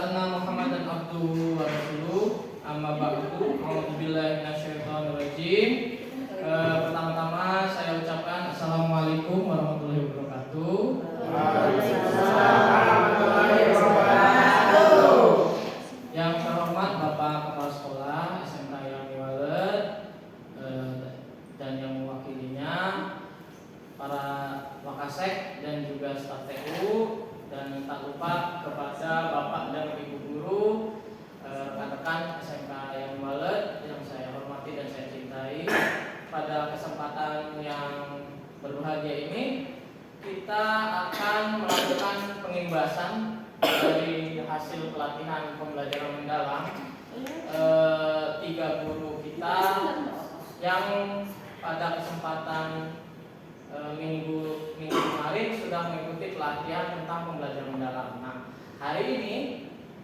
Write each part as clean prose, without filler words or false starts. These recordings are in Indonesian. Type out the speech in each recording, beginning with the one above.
anna Muhammadan abduhu wa rasuluh. Amma ba'du. A'udzubillahi minasyaitonir rajim. Pertama-tama saya ucapkan assalamualaikum warahmatullahi wabarakatuh. Waalaikumsalam warahmatullahi wabarakatuh. Yang terhormat Bapak Kepala Sekolah SMK Yami Walet dan yang mewakilinya, para Wakasek dan juga staf TU, dan tak lupa kepada Bapak dan Ibu guru, rekan-rekan SMK Yami Walet yang saya hormati dan saya cintai. Pada kesempatan yang berbahagia ini kita akan melakukan pengimbasan dari hasil pelatihan pembelajaran mendalam 3 guru kita yang pada kesempatan minggu kemarin sudah mengikuti pelatihan tentang pembelajaran mendalam. Nah, hari ini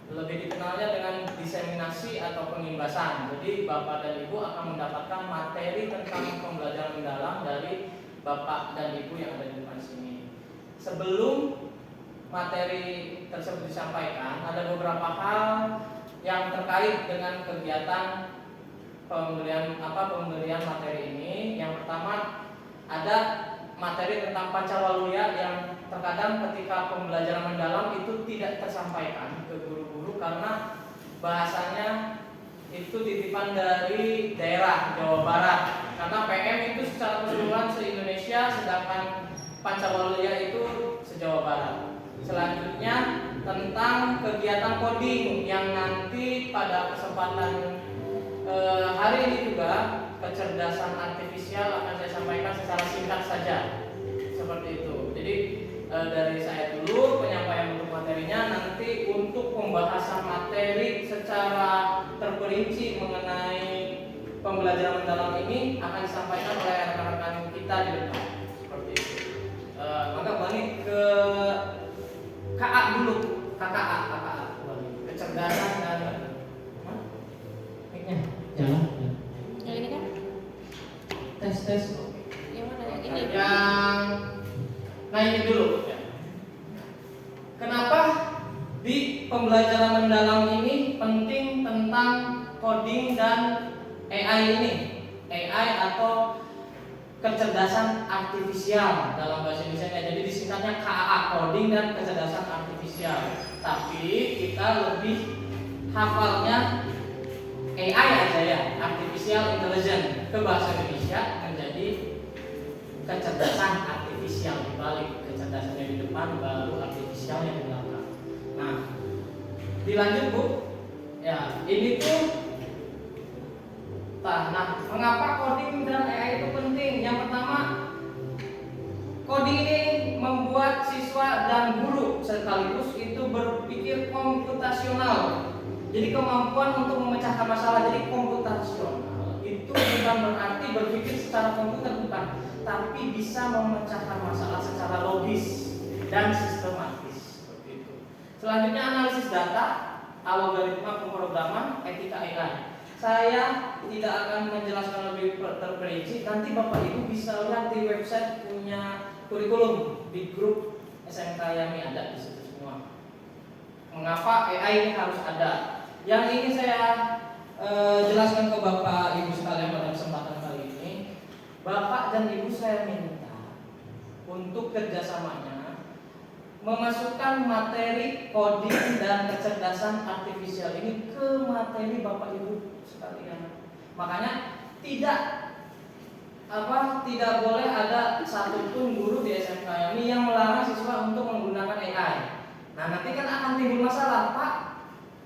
lebih dikenalnya dengan diseminasi atau pengimbasan. Jadi Bapak dan Ibu akan mendapatkan materi tentang pembelajaran mendalam dari Bapak dan Ibu yang ada di depan sini. Sebelum materi tersebut disampaikan, ada beberapa hal yang terkait dengan kegiatan pemberian materi ini. Yang pertama, ada materi tentang Pancawaluya yang terkadang ketika pembelajaran mendalam itu tidak tersampaikan ke guru-guru karena bahasanya itu titipan dari daerah Jawa Barat. Karena PM itu secara keseluruhan se-Indonesia, sedangkan Pancawaluya itu se-Jawa Barat. Selanjutnya tentang kegiatan coding yang nanti pada kesempatan hari ini juga, kecerdasan artifisial akan saya sampaikan secara singkat saja seperti itu. Jadi dari saya dulu penyampaian untuk materinya. Nanti untuk pembahasan materi secara terperinci mengenai pembelajaran mendalam ini akan disampaikan oleh rekan-rekan kita di depan seperti itu. Maka balik ke KA dulu, KKA, kecerdasan dan mic-nya jalan. Yang ini kan? Tes. Yang mana yang ini? Nah ini dulu ya. Kenapa di pembelajaran mendalam ini penting tentang coding dan AI ini? AI atau kecerdasan artifisial dalam bahasa Indonesia. Jadi disingkatnya KAA, coding dan kecerdasan artifisial. Tapi kita lebih hafalnya AI aja ya, artificial intelligence, ke bahasa Indonesia menjadi kecerdasan artifisial. Dibalik kecerdasannya di depan, baru artifisialnya di belakang. Nah, dilanjut Bu. Ya, ini tuh mengapa coding dan AI itu penting? Yang pertama, coding ini membuat siswa dan guru sekaligus itu berpikir komputasional. Jadi kemampuan untuk memecahkan masalah, jadi komputasional itu bukan berarti berpikir secara komputer, bukan, tapi bisa memecahkan masalah secara logis dan sistematis seperti itu. Selanjutnya analisis data, algoritma pemrograman, etika AI. Saya tidak akan menjelaskan lebih terperinci. Nanti Bapak Ibu bisa lihat di website punya kurikulum di grup SMK Yami, ada di situ semua. Mengapa AI ini harus ada? Yang ingin saya jelaskan ke Bapak Ibu sekalian pada kesempatan kali ini, Bapak dan Ibu saya minta untuk kerjasamanya memasukkan materi coding dan kecerdasan artifisial ini ke materi Bapak Ibu sekalian. Makanya tidak boleh ada satupun guru di SMK Yami yang melarang siswa untuk menggunakan AI. Nah, nanti kan akan timbul masalah, Pak.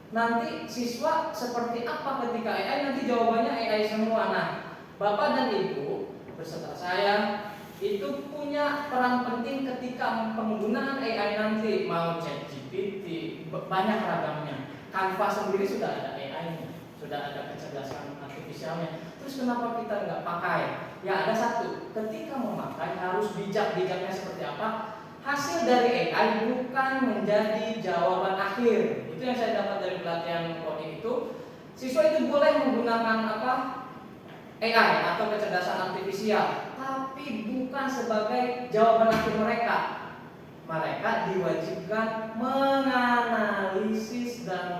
Nanti siswa seperti apa ketika AI? Nanti jawabannya AI semua. Nah, Bapak dan Ibu beserta saya itu punya peran penting ketika penggunaan AI nanti. Mau ChatGPT, banyak ragamnya. Canva sendiri sudah ada AI-nya, sudah ada kecerdasan artifisialnya. Terus kenapa kita nggak pakai? Ya ada satu, ketika memakai harus bijak-bijaknya seperti apa? Hasil dari AI bukan menjadi jawaban akhir. Itu yang saya dapat dari pelatihan coding itu. Siswa itu boleh menggunakan AI atau kecerdasan artifisial, tapi bukan sebagai jawaban akhir mereka. Mereka diwajibkan menganalisis dan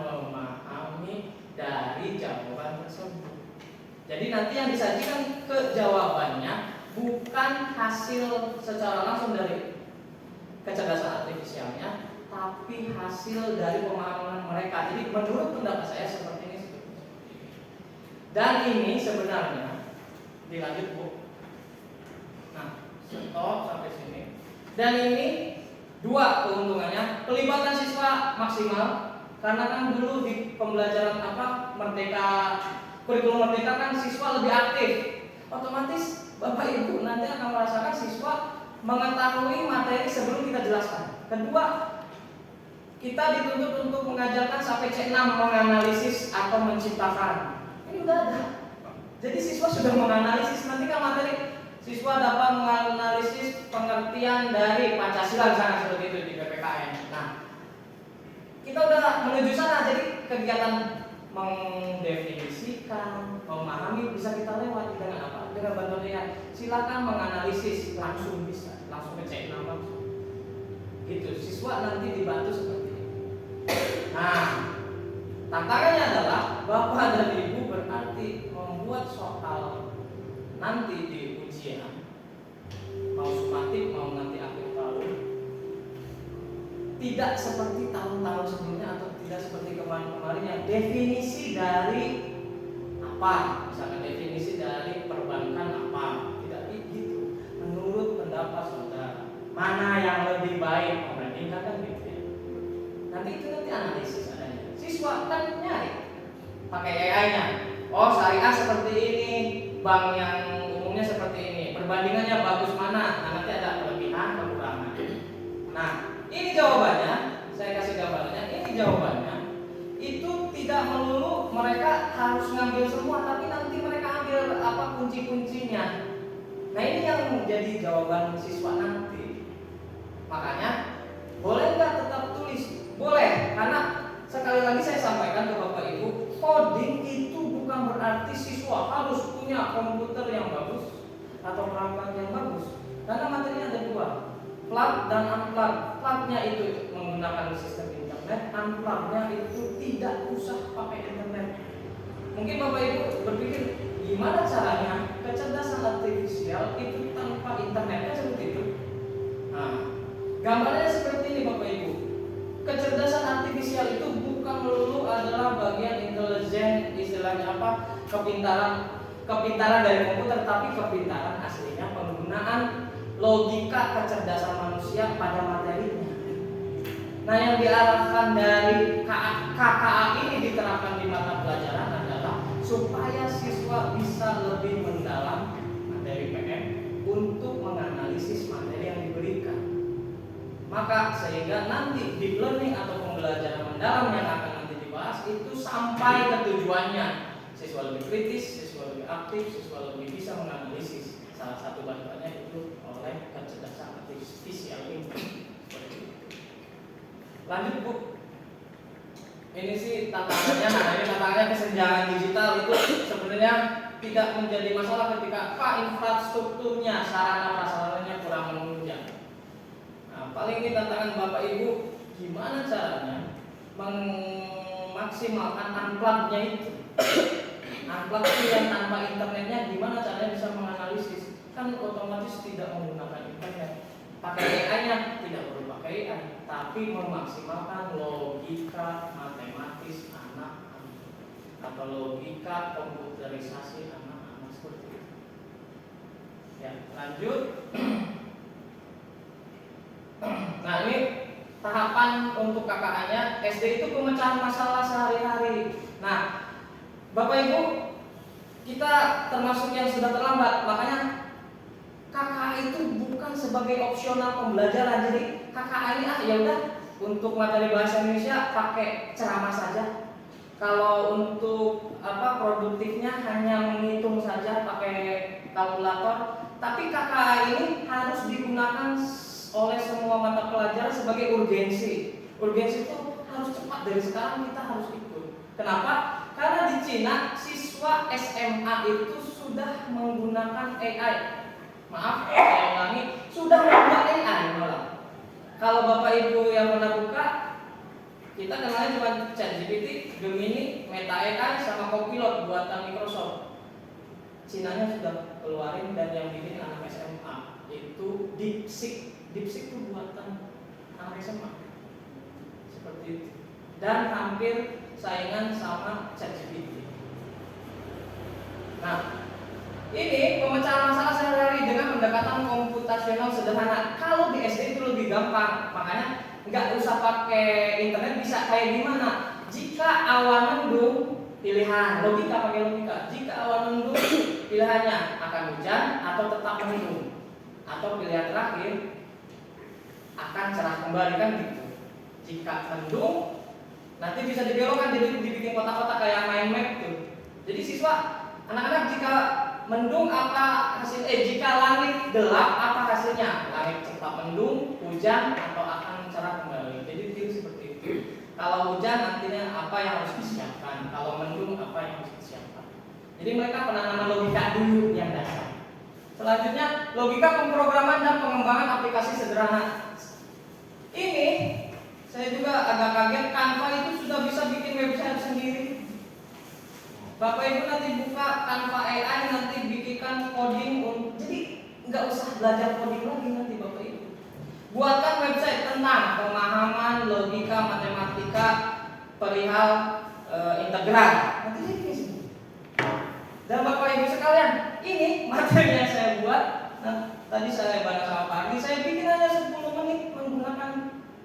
Jadi nanti yang disajikan jawabannya bukan hasil secara langsung dari kecerdasan artifisialnya, tapi hasil dari pemahaman mereka. Jadi menurut pendapat saya seperti ini. Dan ini sebenarnya dilanjut Bu. Nah, stop sampai sini. Dan ini dua keuntungannya, pelibatan siswa maksimal karena kan dulu di pembelajaran Merdeka, kurikulum Merdeka kan siswa lebih aktif. Otomatis Bapak Ibu nanti akan merasakan siswa mengetahui materi sebelum kita jelaskan. Kedua, kita dituntut untuk mengajarkan sampai C6 menganalisis atau menciptakan. Ini udah ada. Jadi siswa sudah menganalisis, nanti kan materi siswa dapat menganalisis pengertian dari Pancasila misalnya seperti itu di PPKN. Nah, kita udah menuju sana, jadi kegiatan mendefinisikan, memahami bisa kita lewati dengan apa? Dengan bantuan AI. Silakan menganalisis, langsung bisa, langsung ke C6 langsung. Gitu, siswa nanti dibantu seperti itu. Nah, tantangannya adalah Bapak dan Ibu berarti membuat soal nanti di ujian, mau sumatif mau nanti akhir tahun, tidak seperti tahun-tahun sebelumnya atau tidak seperti kemarin-kemarin yang definisi dari apa, misalkan definisi dari perbankan apa, tidak begitu. Menurut pendapat saudara, mana yang lebih baik membandingkan kan gitu ya. Nanti itu analisis adanya. Siswa kan nyari pakai AI-nya. Oh, syariah seperti ini, bank yang umumnya seperti ini, perbandingannya bagus mana? Nah, nanti ada kelebihan, kekurangan. Nah, ini jawabannya, saya kasih gambarnya. Ini jawabannya. Itu tidak melulu mereka harus ngambil semua, tapi nanti mereka ambil kunci-kuncinya. Nah, ini yang menjadi jawaban siswa nanti. Makanya boleh nggak tetap tulis? Boleh, karena sekali lagi saya sampaikan ke Bapak Ibu, coding itu bukan berarti siswa harus punya komputer yang bagus atau perangkat yang bagus. Karena materinya ada dua, plug dan unplug. Plugnya itu menggunakan sistem internet, unplugnya itu tidak usah pakai internet. Mungkin Bapak Ibu berpikir gimana caranya kecerdasan artifisial itu tanpa internetnya seperti itu. Nah, gambarnya seperti ini Bapak Ibu. Kecerdasan artifisial itu bukan melulu adalah bagian intelijen, istilahnya kepintaran dari komputer, tapi kepintaran aslinya penggunaan logika kecerdasan manusia pada materinya. Nah, yang diarahkan dari KKA ini diterapkan di mata pelajaran adalah supaya siswa bisa lebih mendalam materi PM untuk menganalisis materi yang diberikan. Maka sehingga nanti deep learning atau pembelajaran mendalam yang akan nanti dibahas itu sampai ke tujuannya. Siswa lebih kritis, siswa lebih aktif, siswa lebih bisa menganalisis. Salah satu bantuannya itu oleh kecerdasan artifisial ini. Lanjut Bu. Ini sih tantangannya, nah ini tantangannya kesenjangan digital itu sebenarnya tidak menjadi masalah ketika infrastrukturnya, sarana prasarananya kurang menunjang. Paling ini tantangan Bapak Ibu, gimana caranya memaksimalkan unplug-nya itu. Unplug itu yang tanpa internetnya, gimana caranya bisa menganalisis. Kan otomatis tidak menggunakan internet. Pakai AI-nya, tidak perlu pakai AI, tapi memaksimalkan logika matematis anak-anak atau logika komputerisasi anak-anak seperti itu. Ya, lanjut. Nah, ini tahapan untuk KKA-nya. SD itu pemecahan masalah sehari-hari. Nah, Bapak Ibu, kita termasuk yang sudah terlambat. Makanya KKA itu bukan sebagai opsional pembelajaran. Jadi KKA ini ya udah untuk materi bahasa Indonesia pakai ceramah saja. Kalau untuk produktifnya hanya menghitung saja pakai kalkulator. Tapi KKA ini harus digunakan oleh semua mata pelajaran sebagai urgensi. Urgensi itu harus cepat, dari sekarang kita harus ikut. Kenapa? Karena di Cina siswa SMA itu sudah menggunakan AI. Maaf, saya ulangi, sudah menggunakan AI malah. Kalau Bapak Ibu yang pernah buka, kita kenalnya cuma ChatGPT, Gemini, Meta AI sama Copilot buatan Microsoft. Cinanya sudah keluarin dan yang bikin anak SMA itu DeepSeek. DeepSeek itu buatan anak SMA seperti itu, dan hampir saingan sama ChatGPT. Nah, ini pemecahan masalah sehari-hari dengan pendekatan komputasional sederhana. Kalau di SD itu lebih gampang, makanya nggak usah pakai internet, bisa kayak gimana? Jika awan mendung, pilihan logika, pakai logika. Jika awan mendung, pilihannya akan hujan atau tetap mendung, atau pilihan terakhir akan cerah kembali, kan gitu. Jika mendung, nanti bisa dibelokkan, jadi dibikin kotak-kotak kayak main map tuh. Jadi siswa, anak-anak, jika mendung apa hasil? Jika langit gelap apa hasilnya? Langit tetap mendung, hujan, atau akan cerah kembali. Jadi pilih seperti itu. Kalau hujan nantinya apa yang harus disiapkan? Kalau mendung apa yang harus disiapkan? Jadi mereka penanaman logika dulu yang dasar. Selanjutnya logika pemrograman dan pengembangan aplikasi sederhana. Ini saya juga agak kaget, Canva itu sudah bisa bikin website sendiri. Bapak Ibu nanti buka Canva AI, nanti bikinkan coding, jadi nggak usah belajar coding lagi nanti Bapak Ibu. Buatkan website tentang pemahaman logika matematika perihal integral. Nanti dia bikin sendiri. Dan Bapak Ibu sekalian, ini materi yang saya buat. Nah, tadi saya bareng sama Pak Ardi, saya bikin hanya 10 menit menggunakan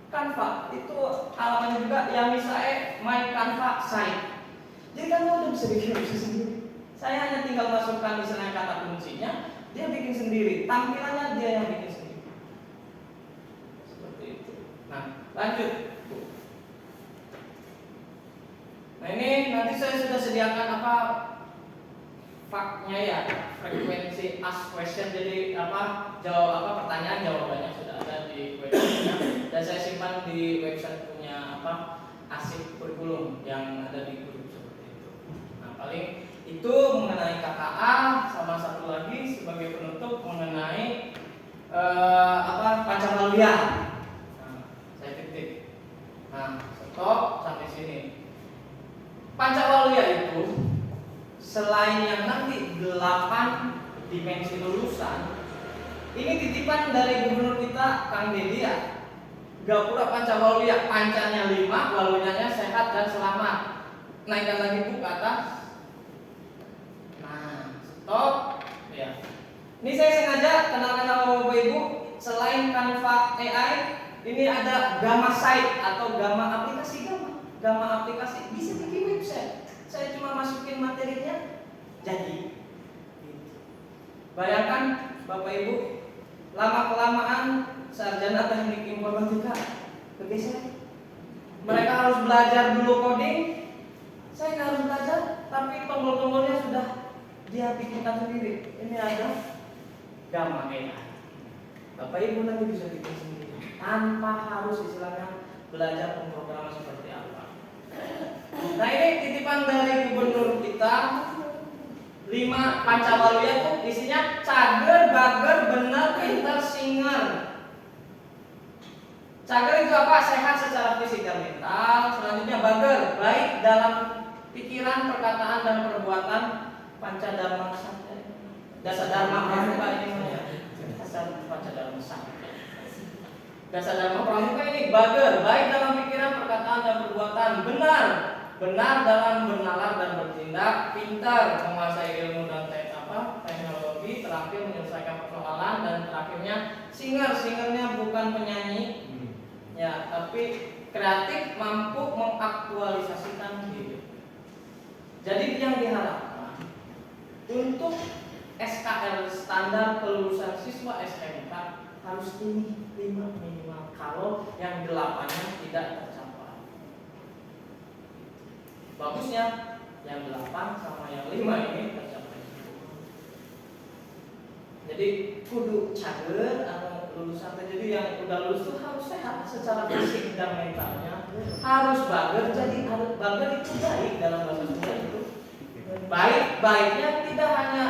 Canva. Itu halamannya juga Yamisae My Canva Site. Jadi kan udah bisa bikin sendiri. Saya hanya tinggal masukkan misalnya kata kuncinya, dia bikin sendiri. Tampilannya dia yang bikin sendiri. Seperti itu. Nah, lanjut. Nah, ini nanti saya sudah sediakan apa faknya ya, frekuensi ask question. Jadi jawab pertanyaan jawabannya sudah ada di website. Dan saya simpan di website punya Asik Kurikulum yang ada di grup. Paling itu mengenai KKA, sama satu lagi sebagai penutup mengenai Pancawalya. Nah, saya titik. Nah, stop sampai sini. Pancawalya itu selain yang nanti 8 dimensi lulusan, ini titipan dari gubernur kita Kang Dedi ya. Gapura Pancawalya, pancanya 5, walunya sehat dan selamat. Naikkan lagi Bu ke atas. Stop. Ya. Ini saya sengaja kenalkan sama Bapak Ibu, selain Canva AI, ini ada Gamma Site atau Gamma aplikasi Gamma aplikasi bisa bikin website. Saya cuma masukin materinya jadi. Bayangkan Bapak Ibu, lama-kelamaan sarjana teknik informatika bergeser. Mereka harus belajar dulu coding. Saya nggak harus belajar, tapi tombol-tombolnya sudah dia bikinkan sendiri. Ini ada Gamma AI. Bapak Ibu nanti bisa bikin sendiri tanpa harus istilahnya belajar pemrograman seperti apa. Nah, ini titipan dari gubernur kita 5 Pancawalya itu isinya cager, bager, bener, pinter, singer. Cager itu apa? Sehat secara fisik dan mental. Selanjutnya bager, baik dalam pikiran, perkataan dan perbuatan. Pancadharma Sakti, Dasar Dharma Pramuka ini ya. Pancadharma Sakti. Dasar Dharma Pramuka ini bager, baik dalam pikiran, perkataan dan perbuatan. Benar dalam bernalar dan bertindak. Pintar, menguasai ilmu dan teknologi. Terakhir menyelesaikan persoalan. Dan terakhirnya singernya bukan penyanyi ya, tapi kreatif, mampu mengaktualisasikan diri. Jadi yang diharapkan untuk SKL standar kelulusan siswa SMK harus ini 5 minimal, kalau yang 8-nya tidak tercapai. Bagusnya yang 8 sama yang 5 ini tercapai. Jadi kudu cager atau lulusan, jadi yang udah lulus itu harus sehat secara fisik dan mentalnya, harus bager. Jadi harus bager itu baik dalam bahasa Sunda itu. Baiknya tidak hanya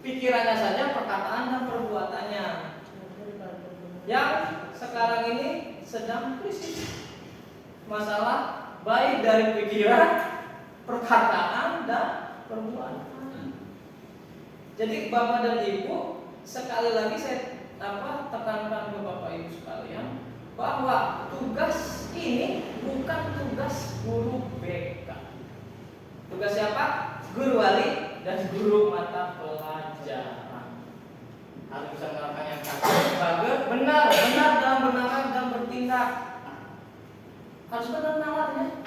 pikirannya saja, perkataan dan perbuatannya. Yang sekarang ini sedang krisis masalah baik dari pikiran, perkataan dan perbuatan. Jadi Bapak dan Ibu, sekali lagi saya tekankan ke Bapak Ibu sekalian bahwa tugas ini bukan tugas guru BK. Tugas siapa? Guru wali dan guru mata pelajaran. Harus bisa melakukan yang bagus, benar dalam bernalar dan bertindak. Harus benar nalarnya.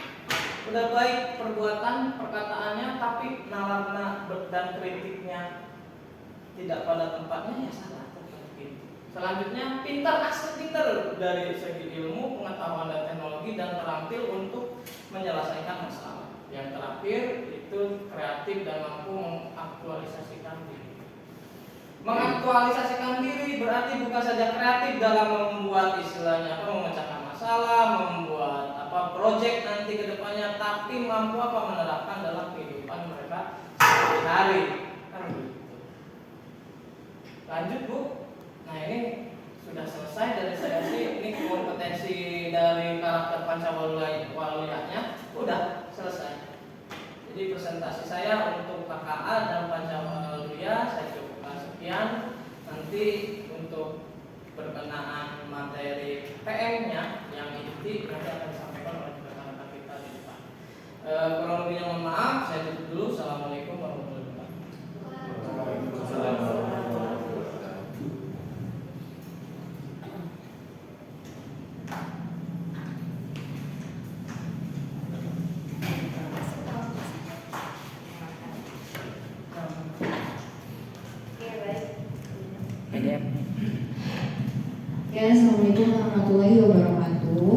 Udah baik perbuatan, perkataannya, tapi nalarna dan kritiknya tidak pada tempatnya, ya salah. Selanjutnya, asli pintar dari segi ilmu, pengetahuan dan teknologi, dan terampil untuk menyelesaikan masalah. Yang terakhir itu kreatif dan mampu mengaktualisasikan diri. Mengaktualisasikan diri berarti bukan saja kreatif dalam membuat istilahnya memecahkan masalah, membuat proyek nanti ke depannya, tapi mampu menerapkan dalam kehidupan mereka sehari-hari. Kan begitu. Lanjut Bu. Nah ini sudah selesai dari saya sih. Ini kompetensi dari karakter Pancawaluyanya udah selesai. Jadi presentasi saya untuk KKA dan Pancawaluya saya cukupkan sekian. Nanti untuk berkenaan materi PM-nya yang inti nanti akan disampaikan oleh rekan-rekan kita di depan. Kurang lebihnya mohon maaf. Saya tutup dulu. Assalamualaikum warahmatullahi wabarakatuh. Waalaikumsalam. Ya, assalamualaikum warahmatullahi wabarakatuh.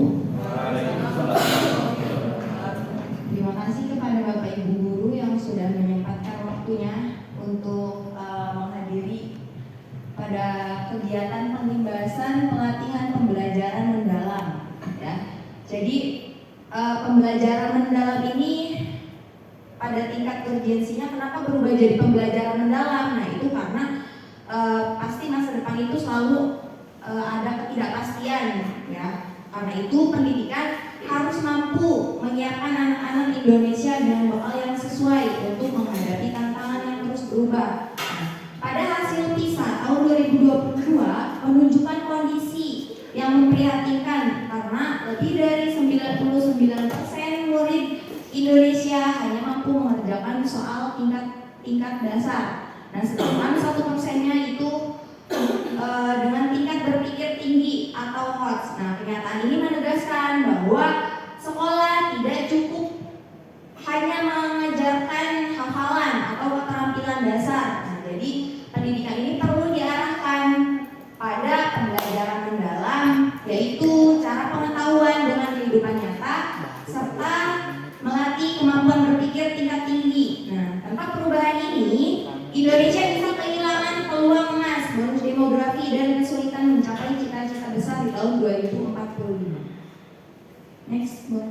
Terima kasih kepada Bapak Ibu guru yang sudah menyempatkan waktunya untuk menghadiri pada kegiatan pembahasan pelatihan pembelajaran mendalam. Ya, jadi pembelajaran mendalam ini pada tingkat urgensinya kenapa berubah jadi pembelajaran mendalam? Nah itu karena pasti masa depan itu selalu ada ketidakpastian, ya. Karena itu pendidikan harus mampu menyiapkan anak-anak Indonesia dengan bekal yang sesuai untuk menghadapi tantangan yang terus berubah. Nah, pada hasil PISA tahun 2022 menunjukkan kondisi yang memprihatinkan karena lebih dari 99% murid Indonesia hanya mampu mengerjakan soal tingkat dasar. Nah, sedangkan 1%-nya itu dengan tingkat berpikir tinggi atau HOTS. Nah, pernyataan ini menegaskan bahwa sekolah tidak cukup hanya mengajarkan hafalan atau keterampilan dasar. Nah, jadi pendidikan ini perlu diarahkan pada pembelajaran mendalam, yaitu cara pengetahuan dengan kehidupan nyata serta melatih kemampuan berpikir tingkat tinggi. Nah, tanpa perubahan ini, Indonesia bisa kehilangan peluang emas bonus demografi dan kesulitan mencapai cita-cita besar di tahun 2045. Next, Bu.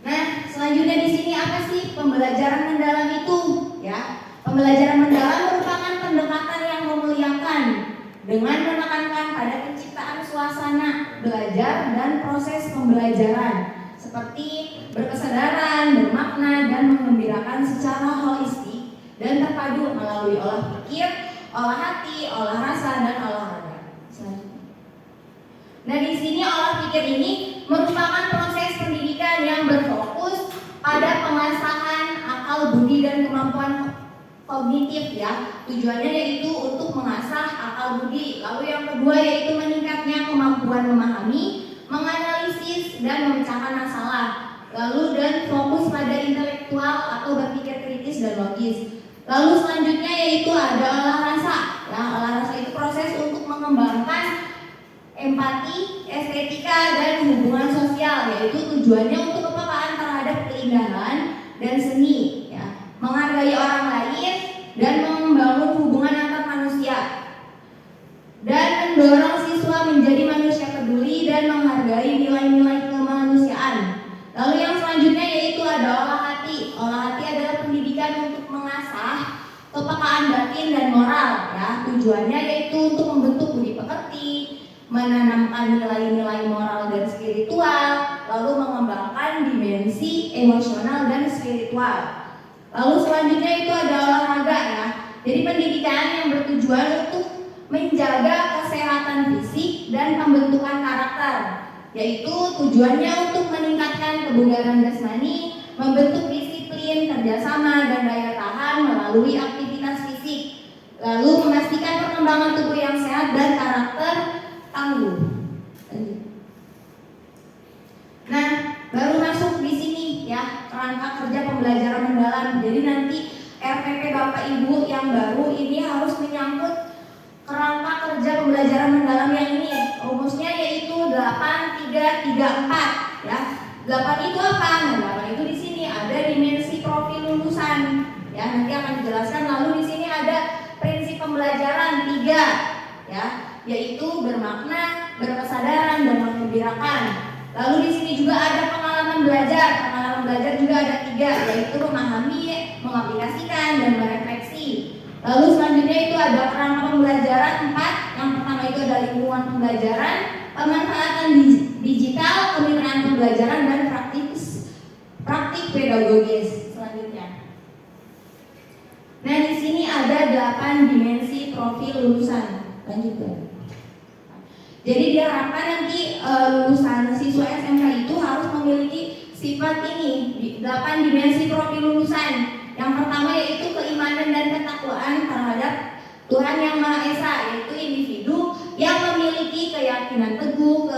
Nah, selanjutnya di sini apa sih pembelajaran mendalam itu? Ya, pembelajaran mendalam merupakan pendekatan yang memuliakan dengan menekankan pada penciptaan suasana belajar dan proses pembelajaran seperti berkesadaran, bermakna, dan menggembirakan secara holistik dan terpadu melalui olah pikir, olah hati, olah rasa, dan olah raga. Nah, di sini olah pikir ini merupakan proses pendidikan yang berfokus pada pengasahan akal budi dan kemampuan kognitif, ya. Tujuannya yaitu untuk mengasah akal budi. Lalu yang kedua yaitu meningkatnya kemampuan memahami, menganalisis, dan memecahkan masalah. Lalu dan fokus pada intelektual atau berpikir kritis dan logis. Lalu selanjutnya yaitu ada olah rasa. Nah, olah rasa itu proses untuk mengembangkan empati, estetika, dan hubungan sosial, yaitu tujuannya untuk kepekaan terhadap keindahan dan seni, ya. Menghargai orang lain dan membangun hubungan antar manusia, dan mendorong siswa menjadi manusia peduli dan menghargai nilai-nilai kemanusiaan. Lalu yang selanjutnya yaitu ada olah hati. Olah hati adalah pendidikan untuk mengasah kepekaan batin dan moral, ya. Tujuannya yaitu untuk membentuk budi pekerti, menanamkan nilai-nilai moral dan spiritual, lalu mengembangkan spiritual. Lalu selanjutnya itu ada olahraga ya. Jadi pendidikan yang bertujuan untuk menjaga kesehatan fisik dan pembentukan karakter, yaitu tujuannya untuk meningkatkan kebugaran jasmani, membentuk disiplin, kerjasama, dan daya tahan melalui aktivitas fisik, lalu memastikan perkembangan tubuh yang sehat dan karakter tangguh. Nah, baru masuk di sini ya kerangka kerja pembelajaran mendalam. Jadi nanti RPP Bapak Ibu yang baru ini harus menyangkut kerangka kerja pembelajaran mendalam yang ini. Rumusnya yaitu 8334 ya. 8 itu apa? Nah, 8 itu di sini ada dimensi profil lulusan ya, nanti akan dijelaskan. Lalu di sini ada prinsip pembelajaran 3 ya, yaitu bermakna, berkesadaran, dan menggembirakan. Lalu di sini juga ada pengalaman belajar. Pengalaman belajar juga ada 3, yaitu memahami, mengaplikasikan, dan merefleksi. Lalu selanjutnya itu ada kerangka pembelajaran 4. Yang pertama itu ada lingkungan pembelajaran, pemanfaatan digital, kemitraan pembelajaran, dan praktik pedagogis. Selanjutnya. Nah, di sini ada 8 dimensi profil lulusan. Lanjut. Jadi diharapkan nanti lulusan siswa SMK itu harus memiliki sifat ini, 8 dimensi profil lulusan. Yang pertama yaitu keimanan dan ketakwaan terhadap Tuhan Yang Maha Esa, yaitu individu yang memiliki keyakinan teguh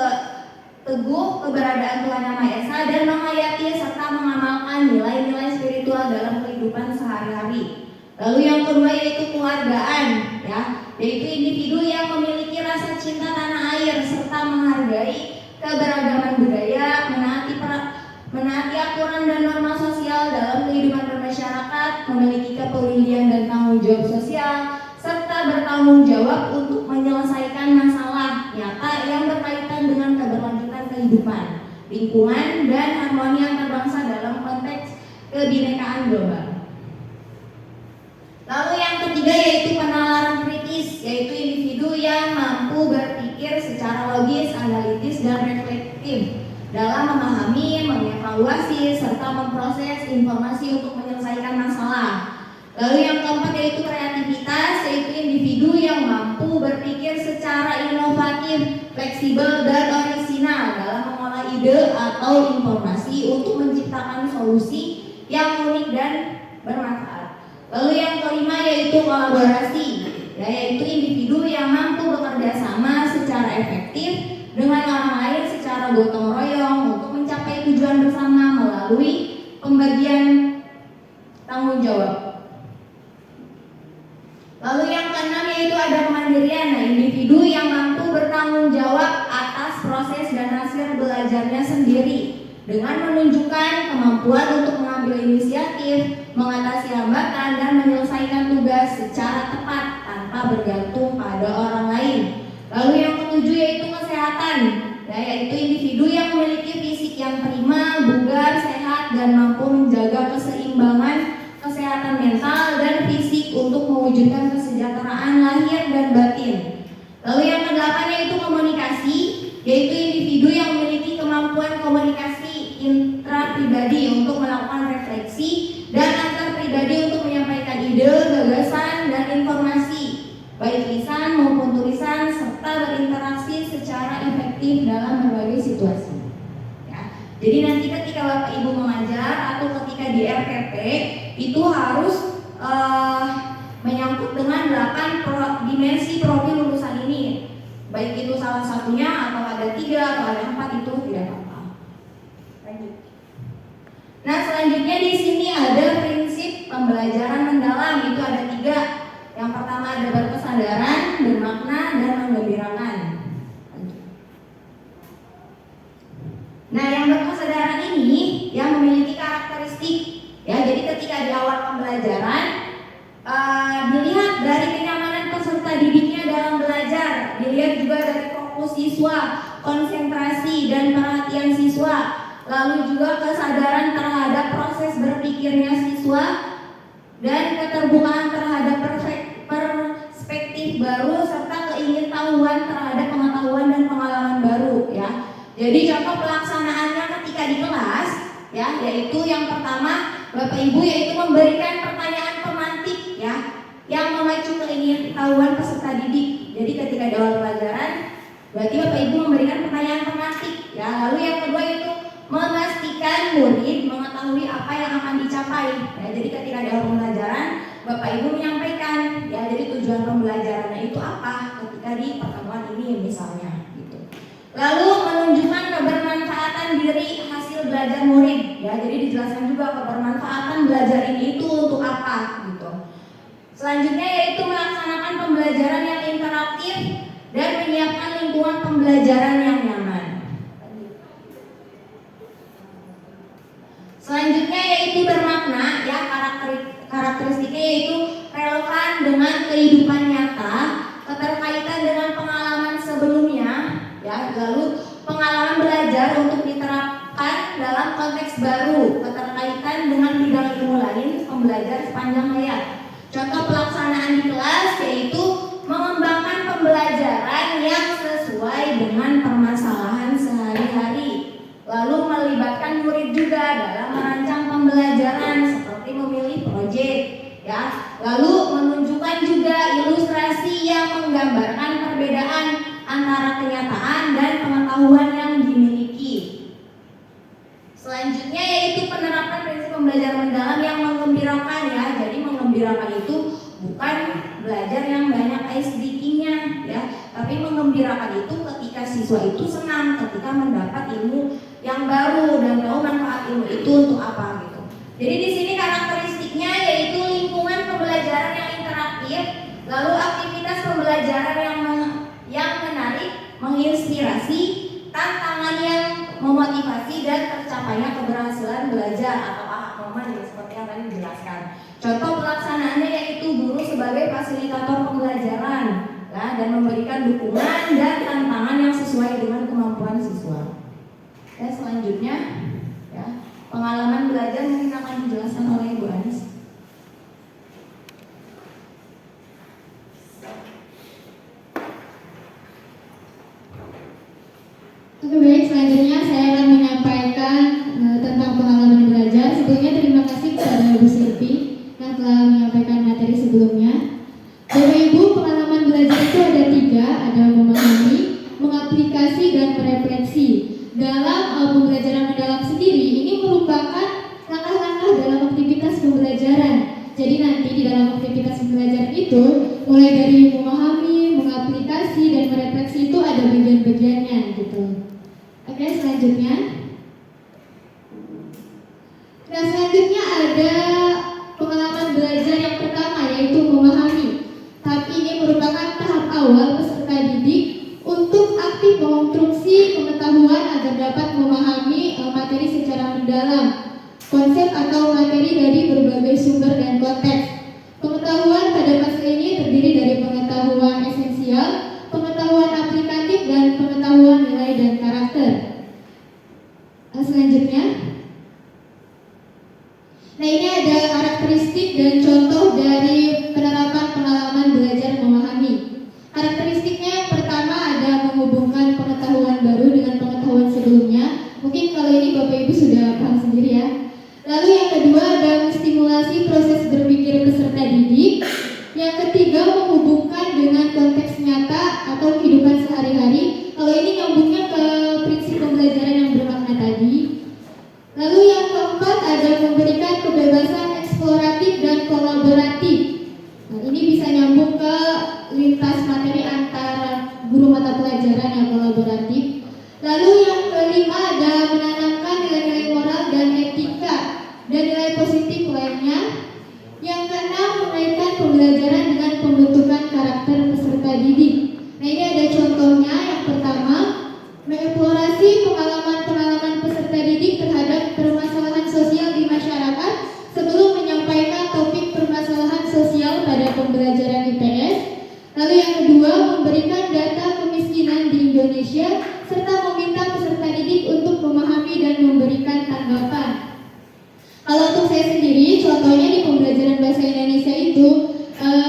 keberadaan Tuhan Yang Maha Esa dan menghayati serta mengamalkan nilai-nilai spiritual dalam kehidupan sehari-hari. Lalu yang kedua yaitu keluargaan ya, yaitu individu yang memiliki rasa cinta tanah air serta menghargai keberagaman budaya, menaati aturan dan norma sosial dalam kehidupan bermasyarakat, memiliki kepedulian dan tanggung jawab sosial, serta bertanggung jawab untuk menyelesaikan masalah nyata yang berkaitan dengan keberlanjutan kehidupan, lingkungan, dan harmoni antar bangsa dalam konteks kebinekaan global. Lalu yang ketiga yaitu penalaran kritis, yaitu individu yang mampu berpikir secara logis, analitis, dan reflektif dalam memahami, mengevaluasi, serta memproses informasi untuk menyelesaikan masalah. Lalu yang keempat yaitu kreativitas, yaitu individu yang mampu berpikir secara inovatif, fleksibel, dan orisinal dalam mengolah ide atau informasi untuk menciptakan solusi yang unik dan bermanfaat. Lalu yang kelima yaitu kolaborasi, yaitu individu yang mampu bekerja sama secara efektif dengan orang lain secara gotong royong untuk mencapai tujuan bersama melalui pembagian tanggung jawab. Lalu yang keenam yaitu ada kemandirian, individu yang mampu bertanggung jawab atas proses dan hasil belajarnya sendiri dengan menunjukkan kemampuan untuk mengambil inisiatif, mengatasi hambatan, dan menyelesaikan tugas secara tepat tanpa bergantung pada orang lain. Lalu yang ketujuh yaitu kesehatan, yaitu individu yang memiliki fisik yang prima, bugar, sehat, dan mampu menjaga keseimbangan kesehatan mental dan fisik untuk mewujudkan kesejahteraan lahir dan batin. Lalu yang kedelapan yaitu komunikasi, yaitu individu yang memiliki kemampuan komunikasi intrapribadi untuk melakukan refleksi dan antar pribadi untuk menyampaikan ide, gagasan, dan informasi, baik lisan maupun tulisan, serta berinteraksi secara efektif dalam berbagai situasi. Ya. Jadi nanti ketika Bapak Ibu mengajar atau ketika di RPP itu harus menyangkut dengan 8 dimensi profil lulusan ini. Baik itu salah satunya atau ada 3 atau ada 4 itu tidak apa-apa. Lanjut. Nah selanjutnya di sini ada prinsip pembelajaran mendalam, itu ada 3. Yang pertama ada berkesadaran, bermakna, dan menggembirakan. Nah yang berkesadaran ini yang memiliki karakteristik ya, jadi ketika di awal pembelajaran dilihat dari kenyamanan peserta didiknya dalam belajar, dilihat juga dari fokus siswa, konsentrasi dan perhatian siswa, lalu juga kesadaran terhadap proses berpikirnya siswa dan keterbukaan terhadap perspektif baru serta keingintahuan terhadap pengetahuan dan pengalaman baru ya. Jadi contoh pelaksanaannya ketika di kelas ya, yaitu yang pertama Bapak Ibu, yaitu memberikan pertanyaan pemantik ya, yang memacu keingin-tahuan peserta didik. Jadi ketika di awal pelajaran, berarti Bapak Ibu memberikan pertanyaan pemantik ya. Lalu yang kedua itu memastikan murid mengetahui apa yang akan dicapai ya. Jadi ketika di awal pelajaran, Bapak Ibu menyampaikan ya, jadi tujuan pembelajarannya itu apa ketika di pertemuan ini misalnya gitu. Lalu menunjukkan kebermanfaatan diri hasil belajar murid ya. Jadi dijelaskan juga kebermanfaatan belajar ini itu untuk apa gitu. Selanjutnya yaitu melaksanakan pembelajaran yang interaktif dan menyiapkan lingkungan pembelajaran yang nyaman. Selanjutnya yaitu bermakna ya, karakteristiknya yaitu relevan dengan kehidupan nyata, keterkaitan dengan pengalaman sebelumnya ya, lalu pengalaman belajar untuk diterapkan dalam konteks baru, keterkaitan dengan bidang ilmu lain pembelajar sepanjang hayat. Contoh pelaksanaan di kelas yaitu mengembangkan pembelajaran yang sesuai dengan permasalahan sehari-hari. Lalu melibatkan murid juga dalam merancang pembelajaran seperti memilih proyek ya. Lalu menunjukkan juga ilustrasi yang menggambarkan perbedaan antara kenyataan dan pengetahuan yang dimiliki. Selanjutnya yaitu penerapan prinsip pembelajaran mendalam yang menggembirakan ya. Jadi menggembirakan itu bukan belajar yang banyak ice breaking-nya ya, tapi menggembirakan itu ketika siswa itu senang ketika mendapat ilmu yang baru dan tahu manfaat ilmu itu untuk apa gitu. Jadi di sini karakteristiknya yaitu lingkungan pembelajaran yang interaktif, lalu aktivitas pembelajaran yang menarik, menginspirasi, tantangan yang memotivasi dan tercapainya keberhasilan belajar atau aha moment ya, seperti yang tadi dijelaskan. Contoh pelaksanaannya yaitu guru sebagai fasilitator pembelajaran ya, dan memberikan dukungan dan tantangan yang sesuai dengan kemampuan siswa. Dan selanjutnya ya, pengalaman belajar mungkin akan dijelaskan oleh Bu Anis. Oke, baik, selanjutnya saya akan menyampaikan tentang pengalaman belajar. Sebelumnya terima kasih kepada Bu Silvi yang telah menyampaikan materi sebelumnya. Bapak Ibu, pengalaman belajar itu ada 3, ada memahami, mengaplikasi, dan merefleksi. Dalam pembelajaran mendalam sendiri, ini merupakan langkah-langkah dalam aktivitas pembelajaran. Jadi nanti di dalam aktivitas pembelajaran itu, mulai dari memahami, mengaplikasi, dan merefleksi itu ada bagian-bagiannya gitu. Oke, selanjutnya. Nah, selanjutnya ada pengalaman belajar yang pertama yaitu memahami. Tapi ini merupakan tahap awal peserta didik untuk aktif mengonstruksi pengetahuan agar dapat memahami materi secara mendalam, konsep atau materi dari berbagai sumber dan konteks. Pengetahuan pada fase ini terdiri dari pengetahuan esensial, pengetahuan aplikatif, dan pengetahuan nilai dan karakter. Selanjutnya, nah ini ada karakteristik dan contoh dari penerapan pengalaman belajar memahami. Karakteristiknya yang pertama ada menghubungkan pengetahuan baru dengan pengetahuan sebelumnya. Mungkin kalau ini Bapak Ibu sudah paham sendiri ya. Lalu yang kedua ada menstimulasi proses berpikir peserta didik. Yang ketiga menghubungkan dengan konteks nyata atau kehidupan sehari-hari. Kalau ini nyambungnya ke prinsip pembelajaran yang bermakna tadi. Lalu yang keempat ada memberikan kebebasan eksploratif dan kolaboratif. Nah, ini bisa nyambung ke lintas materi antara guru mata pelajaran yang kolaboratif. Lalu yang kelima ada menanamkan nilai-nilai moral dan etika dan nilai positif lainnya. Yang keenam mengaitkan pembelajaran dengan pembentukan karakter peserta didik. Nah, ini ada contohnya. Yang pertama, mengeksplorasi pengalaman-pengalaman peserta didik terhadap permasalahan sosial di masyarakat sebelum menyampaikan topik permasalahan sosial pada pembelajaran IPS. Lalu yang kedua, memberikan data kemiskinan di Indonesia serta meminta peserta didik untuk memahami dan memberikan tanggapan. Kalau untuk saya sendiri, contohnya di pembelajaran bahasa Indonesia itu,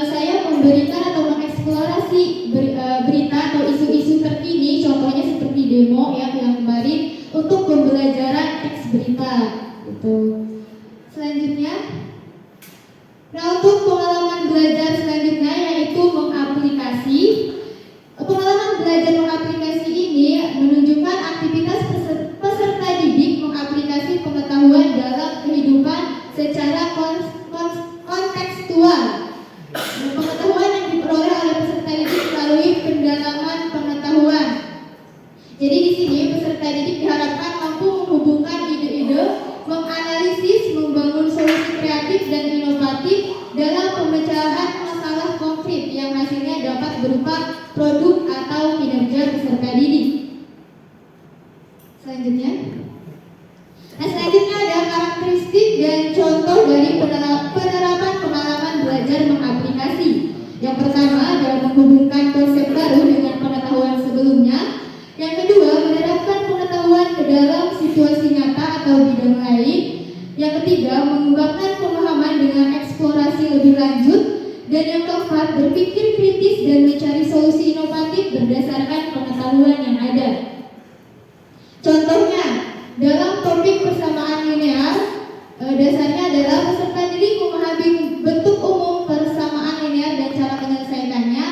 saya memberikan atau mengeksplorasi berita atau isu-isu terkini, contohnya seperti demo yang kemarin untuk pembelajaran teks berita gitu. Selanjutnya, nah untuk pengalaman belajar selanjutnya yaitu mengaplikasi. Pengalaman belajar mengaplikasi ini menunjukkan aktivitas peserta didik mengaplikasi pengetahuan dalam kehidupan secara kontekstual. Pengetahuan yang diperoleh oleh peserta didik melalui pendalaman pengetahuan. Jadi di sini peserta didik diharapkan mampu menghubungkan ide-ide, menganalisis, membangun solusi kreatif dan inovatif dalam pemecahan masalah konkret yang hasilnya dapat berupa produk atau kinerja peserta didik. Selanjutnya ada karakteristik dan contoh dari penerapan pengalaman belajar mengaplikasi. Yang pertama adalah menghubungkan konsep baru dengan pengetahuan sebelumnya. Yang kedua, menerapkan pengetahuan ke dalam situasi nyata atau bidang lain. Yang ketiga, mengembangkan pemahaman dengan eksplorasi lebih lanjut. Dan yang keempat, berpikir kritis dan mencari solusi inovatif berdasarkan pengetahuan yang ada. Contohnya, dalam topik persamaan linear, dasarnya adalah peserta didik memahami bentuk umum persamaan linear dan cara menyelesaikannya.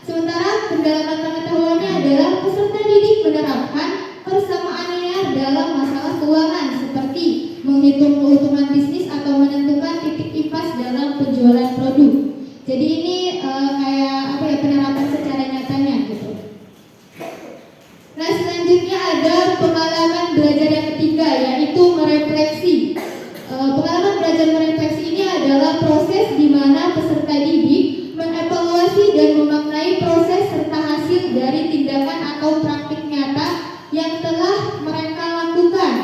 Sementara pendalaman pengetahuannya adalah peserta didik menerapkan persamaan linear dalam masalah keuangan seperti menghitung keuntungan bisnis atau menentukan titik impas dalam penjualan produk. Jadi ini penerapan secara nyatanya gitu. Nah, selanjutnya ada pengalaman belajar yang ketiga yaitu merefleksi. Pengalaman belajar merefleksi ini adalah proses di mana peserta didik mengevaluasi dan memaknai proses serta hasil dari tindakan atau praktik nyata yang telah mereka lakukan.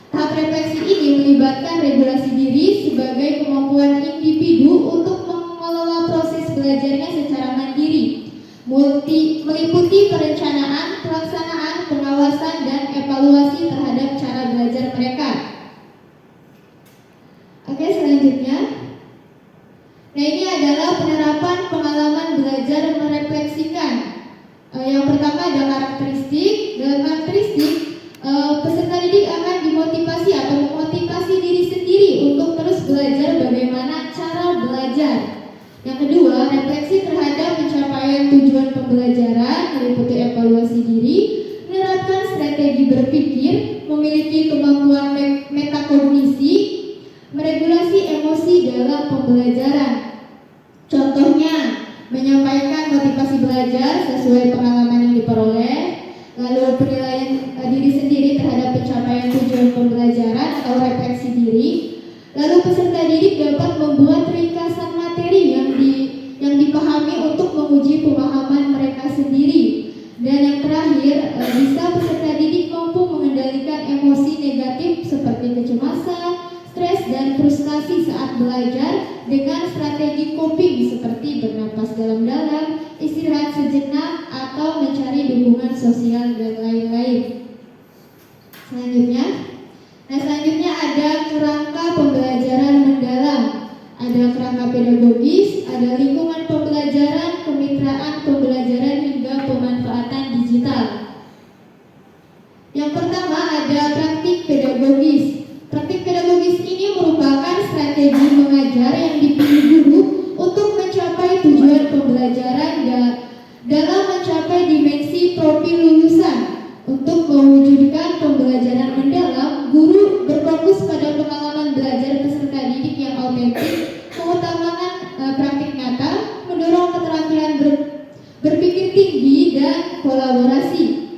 Tahap refleksi ini melibatkan regulasi diri sebagai kemampuan individu untuk mengelola proses belajarnya secara mandiri, meliputi perencanaan, pelaksanaan, pengawasan, dan evaluasi terhadap cara belajar mereka. Oke, selanjutnya. Nah, ini adalah penerapan pengalaman belajar merefleksikan. Yang pertama ada karakteristik. Dalam karakteristik, peserta didik akan dimotivasi atau memotivasi diri sendiri untuk terus belajar bagaimana cara belajar. Yang kedua, refleksi terhadap pencapaian tujuan pembelajaran, meliputi evaluasi diri, menerapkan strategi berpikir, memiliki kemampuan metakognisi, meregulasi emosi dalam pembelajaran. Contohnya, menyampaikan motivasi belajar sesuai pengalaman yang diperoleh, lalu penilaian diri sendiri terhadap pencapaian tujuan pembelajaran atau refleksi diri. Lalu peserta didik dapat membuat ringkasan materi yang dipahami untuk menguji pemahaman mereka sendiri. Dan yang terakhir, bisa peserta didik mampu mengendalikan emosi negatif seperti kecemasan, stres, dan frustasi saat belajar dengan strategi coping seperti bernapas dalam-dalam, istirahat sejenak, atau mencari dukungan sosial dan lain-lain. Selanjutnya ada kerangka pembelajaran mendalam. Ada kerangka pedagogis, ada lingkungan pembelajaran, kemitraan pembelajaran, hingga pemanfaatan digital. Yang pertama ada praktik pedagogis. Praktik pedagogis ini merupakan strategi mengajar yang dipilih guru untuk mencapai tujuan pembelajaran dalam mencapai dimensi profil lulusan. Untuk mewujudkan pembelajaran mendalam, guru berfokus pada pengalaman belajar peserta didik yang autentik, mengutamakan praktik nyata, mendorong keterampilan berpikir tinggi, dan kolaborasi.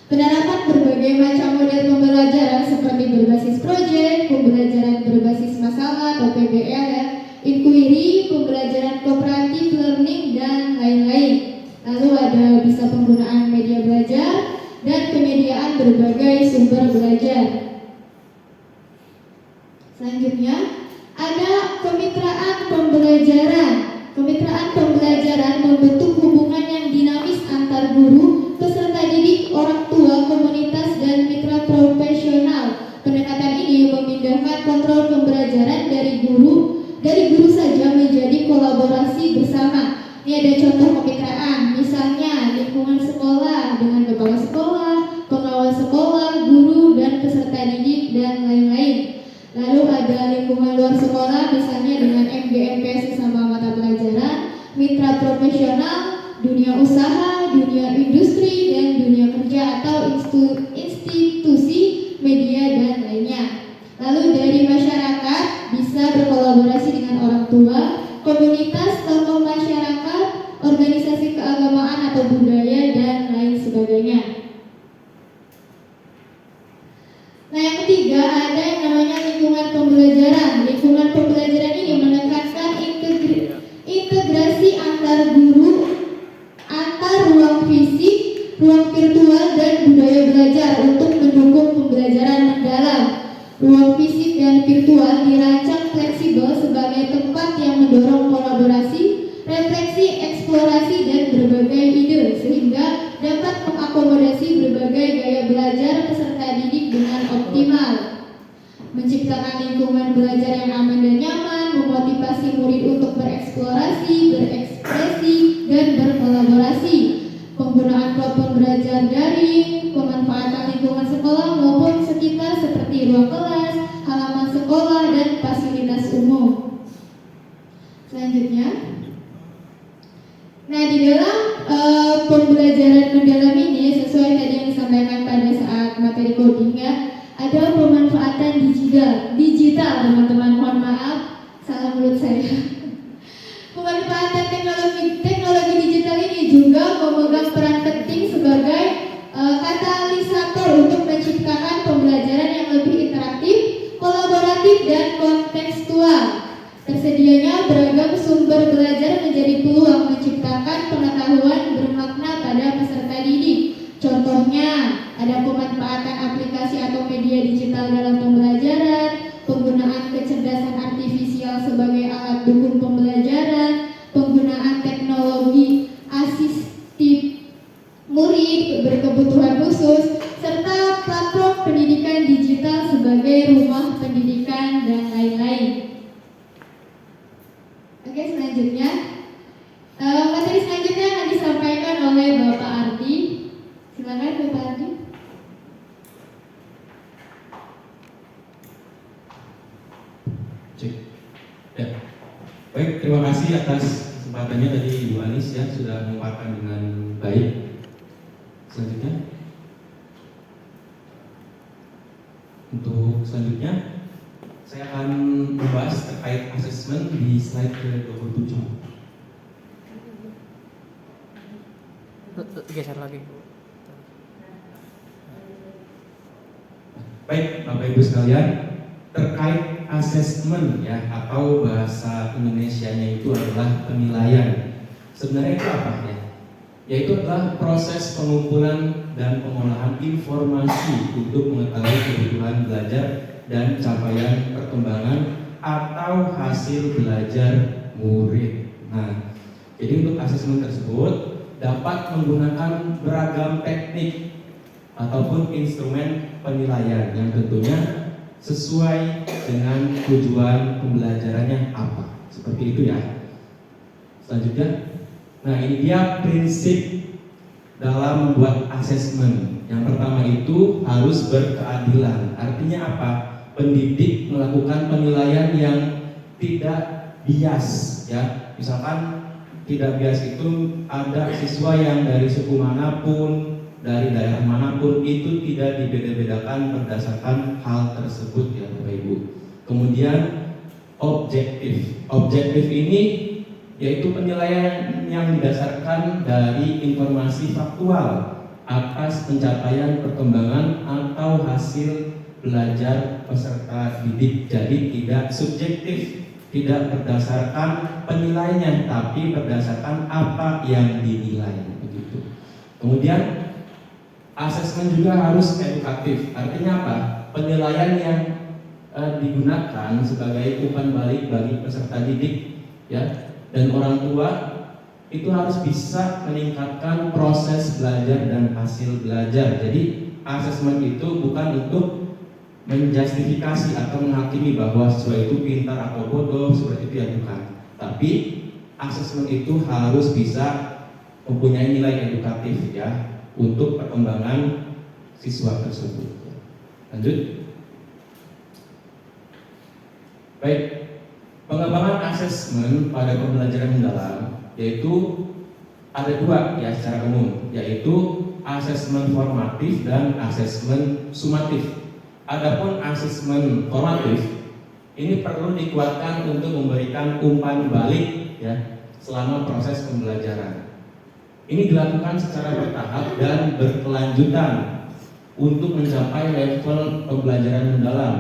Penerapan berbagai macam model pembelajaran seperti berbasis proyek, pembelajaran berbasis masalah atau PBL, inquiry, pembelajaran cooperative learning, dan lain-lain. Lalu ada bisa penggunaan media belajar dan penyediaan berbagai sumber belajar. Selanjutnya ada kemitraan pembelajaran. Kemitraan pembelajaran membentuk hubungan yang dinamis antar guru, peserta didik, orang tua, komunitas, dan mitra profesional. Pendekatan ini memindahkan kontrol pembelajaran dari guru saja menjadi kolaborasi bersama. Ini ada contoh kemitraan, misalnya lingkungan sekolah dengan kepala sekolah, pengawas sekolah, guru, dan peserta didik, dan lain-lain. Lalu ada lingkungan institusi, media, dan lainnya. Lalu dari masyarakat bisa berkolaborasi dengan orang tua, komunitas, tokoh masyarakat, organisasi keagamaan atau budaya, dan lain sebagainya. Nah, yang ketiga ada yang namanya lingkungan pembelajaran. Lingkungan pembelajaran ini menekankan integrasi antar guru, antar ruang fisik, ruang virtual, dan budaya belajar untuk mendukung pembelajaran mendalam. Ruang fisik dan virtual dirancang fleksibel sebagai tempat yang mendorong kolaborasi, refleksi, eksplorasi, dan berbagai ide sehingga dapat mengakomodasi berbagai gaya belajar peserta didik dengan optimal. Menciptakan lingkungan belajar yang aman dan nyaman, memotivasi murid untuk bereksplorasi, berekspresi, dan berkolaborasi. Penggunaan platform belajar daring, pemanfaatan lingkungan sekolah maupun sekitar seperti ruang kelas, halaman sekolah, dan fasilitas umum. Selanjutnya, nah di dalam pembelajaran mendalam ini sesuai tadi yang disampaikan pada saat materi coding ya, ada pemanfaatan digital teman-teman, mohon maaf salah mulut saya. Pemanfaatan teknologi digital ini juga memegang peran penting sebagai katalisator untuk menciptakan pembelajaran yang lebih interaktif, kolaboratif, dan kontekstual. Tersedianya beragam sumber belajar menjadi peluang menciptakan pengetahuan bermakna pada peserta didik. Contohnya, ada pemanfaatan aplikasi atau media digital dalam pembelajaran, penggunaan kecerdasan artifisial sebagai alat dukung pembelajaran, penggunaan teknologi asistif murid berkebutuhan khusus, serta platform pendidikan digital sebagai rumah pendidikan dan lain-lain. Oke, selanjutnya materi selanjutnya akan disampaikan oleh Bapak Ardi. Silakan Bapak Ardi. Cek. Ya. Baik, terima kasih atas kesempatannya tadi Ibu Anis ya, sudah memaparkan dengan baik. Selanjutnya, untuk selanjutnya saya akan membahas terkait asesmen di slide ke-27. Geser lagi. Baik, Bapak Ibu sekalian, terkait asesmen ya, atau bahasa Indonesianya itu adalah penilaian. Sebenarnya itu apa ya? Yaitu adalah proses pengumpulan dan pengolahan informasi untuk mengetahui kebutuhan belajar dan capaian perkembangan atau hasil belajar murid. Nah, jadi untuk asesmen tersebut dapat menggunakan beragam teknik ataupun instrumen penilaian yang tentunya sesuai dengan tujuan pembelajarannya apa. Seperti itu ya. Selanjutnya, nah ini dia prinsip dalam membuat asesmen. Yang pertama itu harus berkeadilan. Artinya apa? Pendidik melakukan penilaian yang tidak bias ya. Misalkan tidak bias itu ada siswa yang dari suku manapun, dari daerah manapun, itu tidak dibeda-bedakan berdasarkan hal tersebut ya Bapak Ibu. Kemudian objektif. Objektif ini yaitu penilaian yang didasarkan dari informasi faktual atas pencapaian perkembangan atau hasil belajar peserta didik. Jadi tidak subjektif, tidak berdasarkan penilaiannya, tapi berdasarkan apa yang dinilai begitu. Kemudian asesmen juga harus edukatif. Artinya apa? Penilaian yang digunakan sebagai umpan balik bagi peserta didik ya, dan orang tua itu harus bisa meningkatkan proses belajar dan hasil belajar. Jadi asesmen itu bukan untuk menjustifikasi atau menghakimi bahwa siswa itu pintar atau bodoh, seperti itu ya, bukan. Tapi asesmen itu harus bisa mempunyai nilai edukatif ya untuk perkembangan siswa tersebut. Lanjut. Baik, pengembangan asesmen pada pembelajaran mendalam yaitu ada dua ya secara umum, yaitu asesmen formatif dan asesmen sumatif. Adapun asesmen formatif ini perlu dikuatkan untuk memberikan umpan balik ya selama proses pembelajaran. Ini dilakukan secara bertahap dan berkelanjutan untuk mencapai level pembelajaran mendalam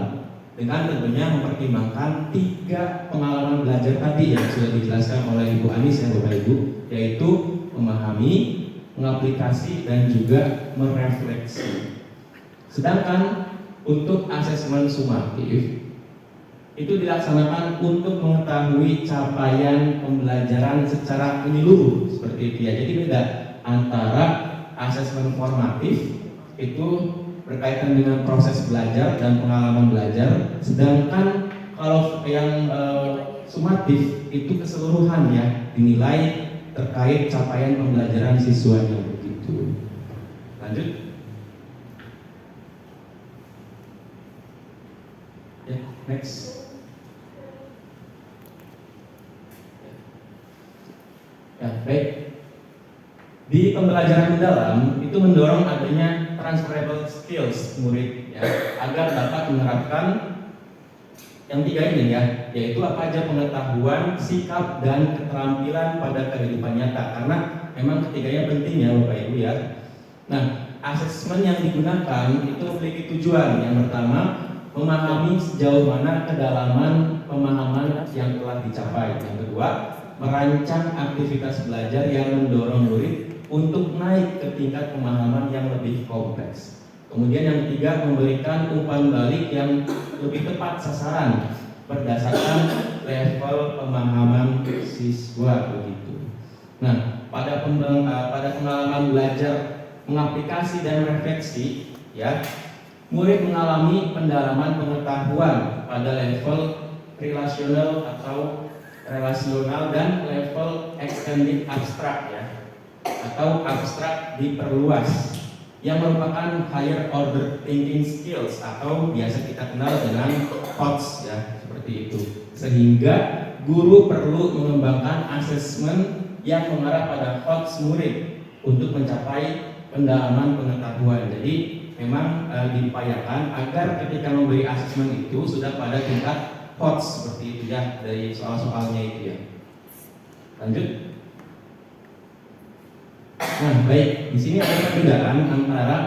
dengan tentunya mempertimbangkan 3 pengalaman belajar tadi yang sudah dijelaskan oleh Ibu Anis ya Bapak Ibu, yaitu memahami, mengaplikasi dan juga merefleksi. Sedangkan untuk asesmen sumatif itu dilaksanakan untuk mengetahui capaian pembelajaran secara menyeluruh seperti itu ya. Jadi beda antara asesmen formatif itu berkaitan dengan proses belajar dan pengalaman belajar, sedangkan kalau yang sumatif itu keseluruhan ya, dinilai terkait capaian pembelajaran siswanya begitu. Lanjut. Ya, next. Ya, baik. Di pembelajaran mendalam itu mendorong adanya transferable skills murid ya, agar dapat menerapkan yang 3 ini ya, yaitu apa aja pengetahuan, sikap dan keterampilan pada kehidupan nyata, karena memang ketiganya penting ya Bapak Ibu ya. Nah, asesmen yang digunakan itu memiliki tujuan. Yang pertama, memahami sejauh mana kedalaman pemahaman yang telah dicapai. Yang kedua, merancang aktivitas belajar yang mendorong murid untuk naik ke tingkat pemahaman yang lebih kompleks. Kemudian yang ketiga, memberikan umpan balik yang lebih tepat sasaran berdasarkan level pemahaman siswa begitu. Nah, pada pengalaman belajar mengaplikasi dan refleksi ya, murid mengalami pendalaman pengetahuan pada level relasional dan level extended abstrak ya, atau abstrak diperluas, yang merupakan higher order thinking skills atau biasa kita kenal dengan HOTS ya, seperti itu. Sehingga guru perlu mengembangkan asesmen yang mengarah pada HOTS murid untuk mencapai pendalaman pengetahuan. Jadi memang diupayakan agar ketika memberi asesmen itu sudah pada tingkat HOTS seperti itu ya, dari soal-soalnya itu ya. Lanjut. Nah, baik, di sini ada perbedaan antara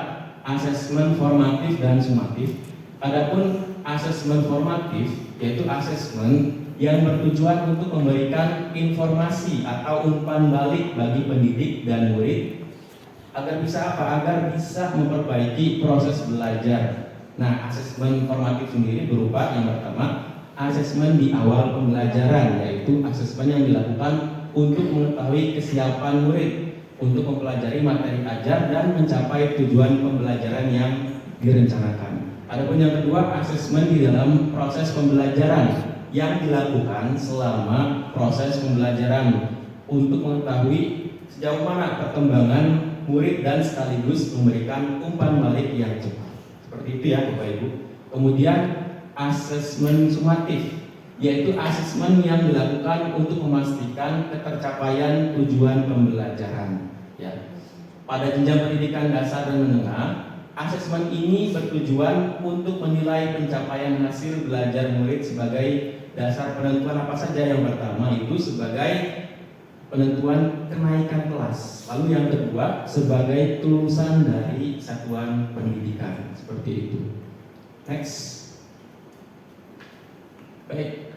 asesmen formatif dan sumatif. Adapun asesmen formatif yaitu asesmen yang bertujuan untuk memberikan informasi atau umpan balik bagi pendidik dan murid agar bisa apa? Agar bisa memperbaiki proses belajar. Nah, asesmen formatif sendiri berupa yang pertama, asesmen di awal pembelajaran, yaitu asesmen yang dilakukan untuk mengetahui kesiapan murid untuk mempelajari materi ajar dan mencapai tujuan pembelajaran yang direncanakan. Adapun yang kedua, asesmen di dalam proses pembelajaran yang dilakukan selama proses pembelajaran untuk mengetahui sejauh mana perkembangan murid dan sekaligus memberikan umpan balik yang cepat. Seperti itu ya Bapak Ibu. Kemudian asesmen sumatif, yaitu asesmen yang dilakukan untuk memastikan ketercapaian tujuan pembelajaran ya. Pada jenjang pendidikan dasar dan menengah, asesmen ini bertujuan untuk menilai pencapaian hasil belajar murid sebagai dasar penentuan apa saja. Yang pertama itu sebagai penentuan kenaikan kelas, lalu yang kedua sebagai kelulusan dari satuan pendidikan, seperti itu. Next. Baik,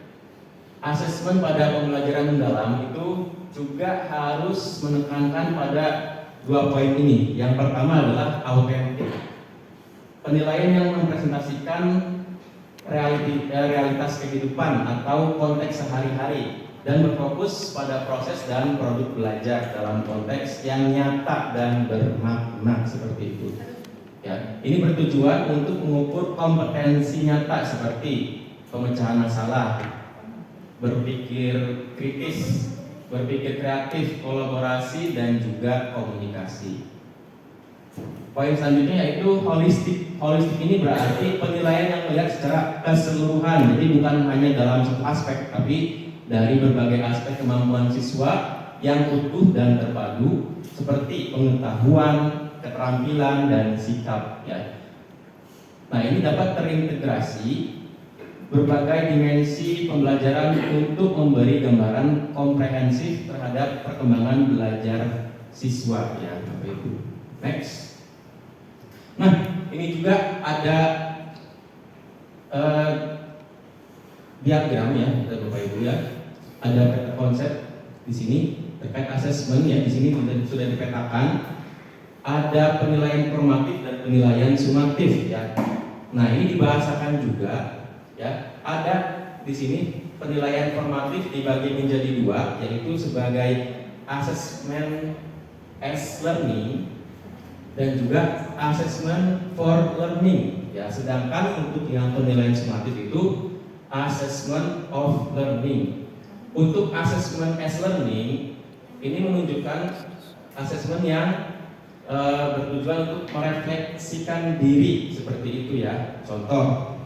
asesmen pada pembelajaran mendalam itu juga harus menekankan pada 2 poin ini. Yang pertama adalah autentik, penilaian yang mempresentasikan realitas kehidupan atau konteks sehari-hari dan berfokus pada proses dan produk belajar dalam konteks yang nyata dan bermakna, seperti itu. Ya, ini bertujuan untuk mengukur kompetensi nyata seperti pemecahan masalah, berpikir kritis, berpikir kreatif, kolaborasi, dan juga komunikasi. Poin selanjutnya yaitu holistik. Holistik ini berarti penilaian yang melihat secara keseluruhan, jadi bukan hanya dalam satu aspek, tapi dari berbagai aspek kemampuan siswa yang utuh dan terpadu, seperti pengetahuan, keterampilan, dan sikap ya. Nah, ini dapat terintegrasi berbagai dimensi pembelajaran untuk memberi gambaran komprehensif terhadap perkembangan belajar siswa ya, Bapak Ibu. Next. Nah, ini juga ada diagram ya, Bapak Ibu ya. Ada peta konsep di sini terkait asesmen ya. Di sini sudah dipetakan. Ada penilaian formatif dan penilaian sumatif ya. Nah, ini dibahasakan juga ya. Ada di sini penilaian formatif dibagi menjadi dua, yaitu sebagai assessment as learning dan juga assessment for learning ya. Sedangkan untuk yang penilaian sumatif itu assessment of learning. Untuk assessment as learning ini menunjukkan assessment yang bertujuan untuk merefleksikan diri seperti itu ya. Contoh,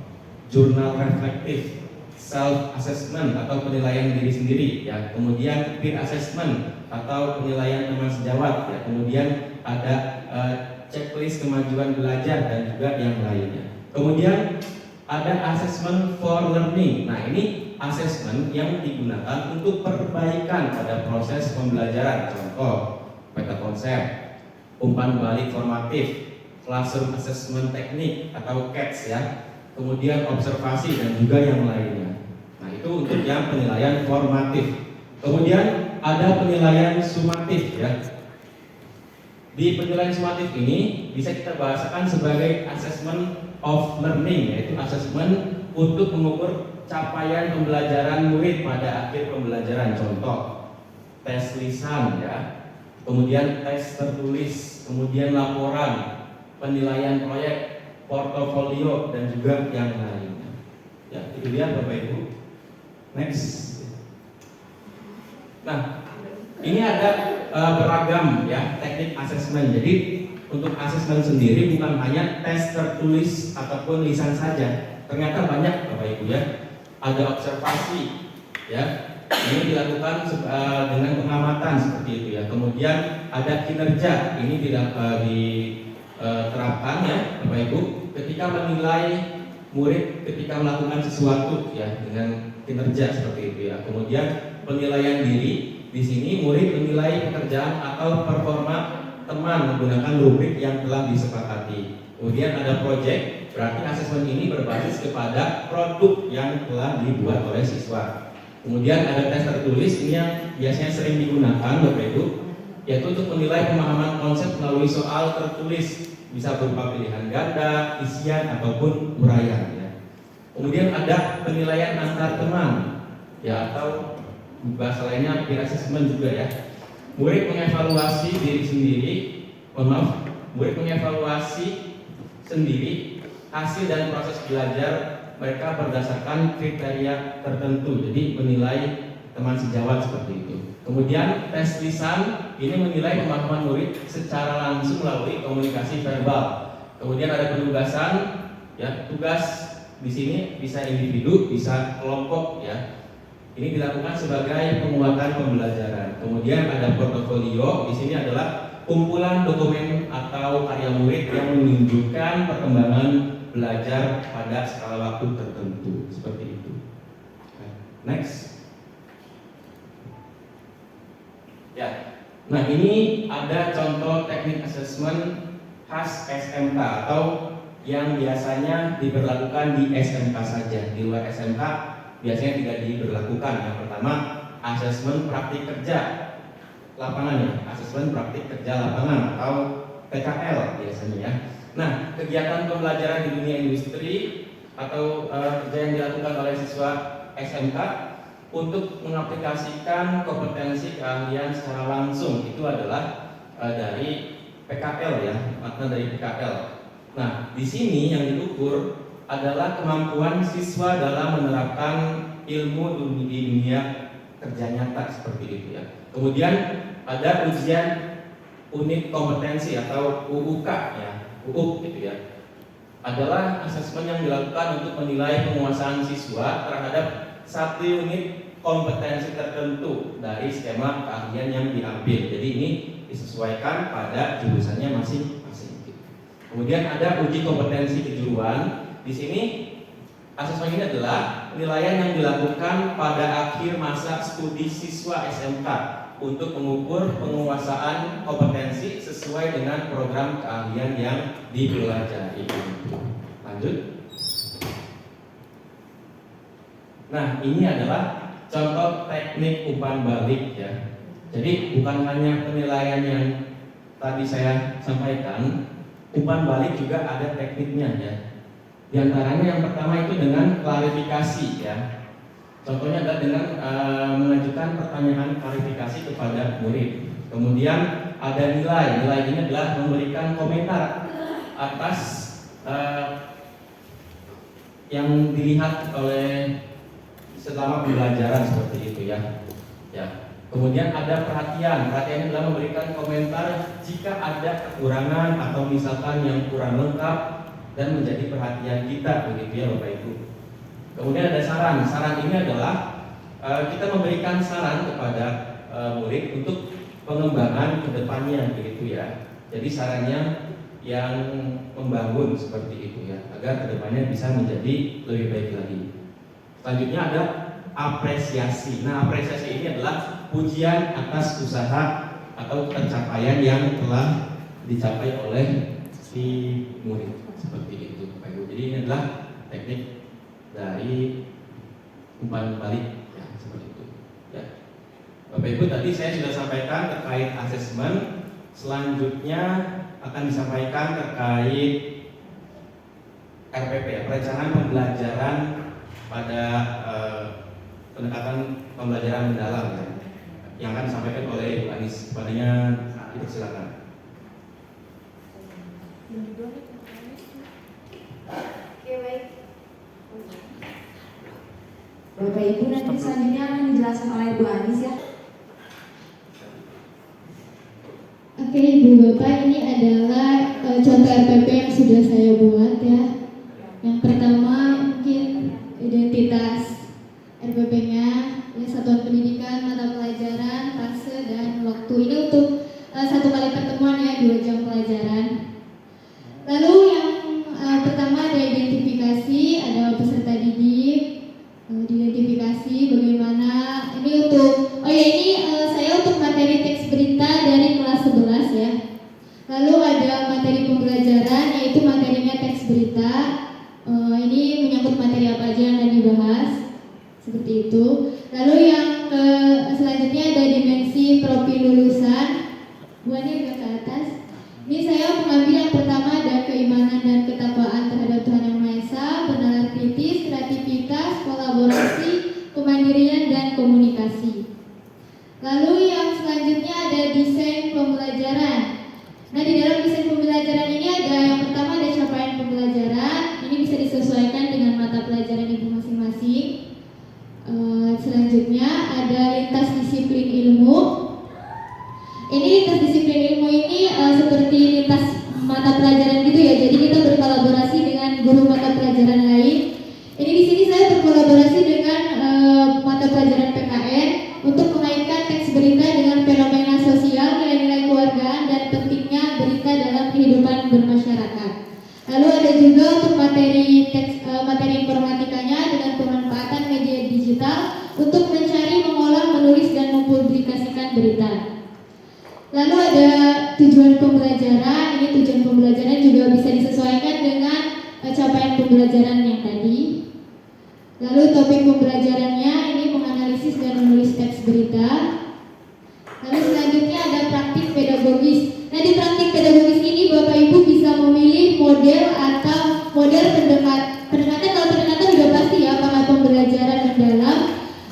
jurnal reflektif, self assessment atau penilaian diri sendiri ya. Kemudian peer assessment atau penilaian teman sejawat ya. Kemudian ada checklist kemajuan belajar dan juga yang lainnya. Kemudian ada assessment for learning. Nah, ini assessment yang digunakan untuk perbaikan pada proses pembelajaran. Contoh, peta konsep, umpan balik formatif, classroom assessment teknik atau CATS ya. Kemudian observasi dan juga yang lainnya. Nah, itu untuk yang penilaian formatif. Kemudian ada penilaian sumatif ya. Di penilaian sumatif ini bisa kita bahasakan sebagai assessment of learning, yaitu assessment untuk mengukur capaian pembelajaran murid pada akhir pembelajaran. Contoh, tes lisan ya. Kemudian tes tertulis, kemudian laporan, penilaian proyek, portofolio dan juga yang lainnya. Ya, itu dia Bapak Ibu. Next. Nah, ini ada beragam ya teknik asesmen. Jadi untuk asesmen sendiri bukan hanya tes tertulis ataupun lisan saja. Ternyata banyak Bapak Ibu ya. Ada observasi ya. Ini dilakukan dengan pengamatan seperti itu ya. Kemudian ada kinerja. Ini tidak diterapkan ya Bapak Ibu ketika menilai murid ketika melakukan sesuatu ya dengan kinerja seperti itu ya. Kemudian penilaian diri, di sini murid menilai pekerjaan atau performa teman menggunakan rubrik yang telah disepakati. Kemudian ada project, berarti asesmen ini berbasis kepada produk yang telah dibuat oleh siswa. Kemudian ada tes tertulis, ini yang biasanya sering digunakan Bapak Ibu, yaitu untuk menilai pemahaman konsep melalui soal tertulis, bisa berupa pilihan ganda, isian ataupun uraian ya. Kemudian ada penilaian antar teman ya, atau bahasa lainnya peer assessment juga ya. Murid mengevaluasi diri sendiri, murid mengevaluasi sendiri hasil dan proses belajar mereka berdasarkan kriteria tertentu. Jadi menilai teman sejawat seperti itu. Kemudian tes lisan ini menilai pemahaman murid secara langsung melalui komunikasi verbal. Kemudian ada penugasan ya, tugas di sini bisa individu, bisa kelompok ya. Ini dilakukan sebagai penguatan pembelajaran. Kemudian ada portofolio, di sini adalah kumpulan dokumen atau karya murid yang menunjukkan perkembangan belajar pada skala waktu tertentu seperti itu. Next. Ya. Nah, ini ada contoh teknik assessment khas SMK atau yang biasanya diberlakukan di SMK saja. Di luar SMK biasanya tidak diberlakukan. Yang pertama, asesmen praktik kerja lapangan ya, asesmen praktik kerja lapangan atau PKL biasanya ya. Nah, kegiatan pembelajaran di dunia industri atau kerja yang dilakukan oleh siswa SMK untuk mengaplikasikan kompetensi keahlian secara langsung itu adalah dari PKL ya, makna dari PKL. Nah, di sini yang diukur adalah kemampuan siswa dalam menerapkan ilmu di dunia kerja nyata seperti itu ya. Kemudian ada ujian unit kompetensi atau UUK ya. UUK gitu ya, adalah asesmen yang dilakukan untuk menilai penguasaan siswa terhadap satu unit kompetensi tertentu dari skema keahlian yang diambil. Jadi ini disesuaikan pada jurusannya masing-masing. Kemudian ada uji kompetensi kejuruan. Di sini asesmen ini adalah penilaian yang dilakukan pada akhir masa studi siswa SMK untuk mengukur penguasaan kompetensi sesuai dengan program keahlian yang dipelajari. Lanjut. Nah, ini adalah contoh teknik umpan balik ya. Jadi bukan hanya penilaian yang tadi saya sampaikan, umpan balik juga ada tekniknya ya. Di antaranya yang pertama itu dengan klarifikasi ya. Contohnya adalah dengan mengajukan pertanyaan klarifikasi kepada murid. Kemudian ada nilai. Nilai ini adalah memberikan komentar atas yang dilihat oleh selama pembelajaran seperti itu ya. Ya. Kemudian ada perhatian. Perhatian adalah memberikan komentar jika ada kekurangan atau misalkan yang kurang lengkap dan menjadi perhatian kita begitu ya Bapak Ibu. Kemudian ada saran. Saran ini adalah kita memberikan saran kepada murid untuk pengembangan kedepannya begitu ya. Jadi sarannya yang membangun seperti itu ya, agar kedepannya bisa menjadi lebih baik lagi. Selanjutnya ada apresiasi. Nah, apresiasi ini adalah pujian atas usaha atau pencapaian yang telah dicapai oleh si murid seperti itu Bapak Ibu. Jadi ini adalah teknik dari umpan balik ya, seperti itu ya. Bapak Ibu, tadi saya sudah sampaikan terkait asesmen. Selanjutnya akan disampaikan terkait RPP ya, perencanaan pembelajaran pada pendekatan pembelajaran mendalam ya, yang akan disampaikan oleh Ibu Anis. Kepadanya dipersilakan. Oke, baik. Bapak Ibu, nanti selanjutnya akan dijelaskan oleh Bu Anis ya. Oke Ibu Bapak, ini adalah contoh RPP yang sudah saya buat ya. Yang pertama mungkin identitas RPP-nya, ya, satuan pendidikan, mata pelajaran, fase dan waktu. Ini untuk satu kali pertemuan ya, 2 jam pelajaran. Lalu yang pertama ada identifikasi, ada peserta didik, diidentifikasi bagaimana ini untuk saya untuk materi teks berita dari kelas 11 ya. Lalu ada materi pembelajaran, yaitu materinya teks berita. Ini menyangkut materi apa aja yang akan dibahas, seperti itu. Lalu yang selanjutnya ada dimensi profil lulusan. Buahnya agak ke atas. Ini saya mengambil yang pertama ada keimanan dan ketakwaan terhadap Tuhan Yang Maha Esa, bernalar kritis, kreativitas, kolaborasi, kemandirian dan komunikasi. Lalu yang selanjutnya ada desain pembelajaran. Nah, di dalam desain pembelajaran ini ada yang pertama ada capaian pembelajaran. Ini bisa disesuaikan dengan mata pelajaran Ibu masing-masing. Selanjutnya ada lintas disiplin ilmu. Ini lintas disiplin ilmu ini seperti lintas mata pelajaran gitu ya. Jadi kita berkolaborasi dengan guru mata pelajaran lain. Ini di sini saya berkolaborasi dengan mata pelajaran PKN untuk mengaitkan teks berita dengan fenomena sosial, nilai-nilai keluargaan dan pentingnya berita dalam kehidupan bermasyarakat. Lalu ada juga untuk materi informatikanya dengan pemanfaatan media digital untuk mencari, mengolah, menulis dan mempublikasikan berita. Lalu ada tujuan pembelajaran. Ini tujuan pembelajaran juga bisa disesuaikan dengan capaian pembelajaran yang tadi. Lalu topik pembelajarannya ini menganalisis dan menulis teks berita. Lalu selanjutnya ada praktik pedagogis. Nah, di praktik pedagogis ini Bapak Ibu bisa memilih model atau model pendekatan. Kalau pendekatan sudah pasti ya, karena pembelajaran mendalam.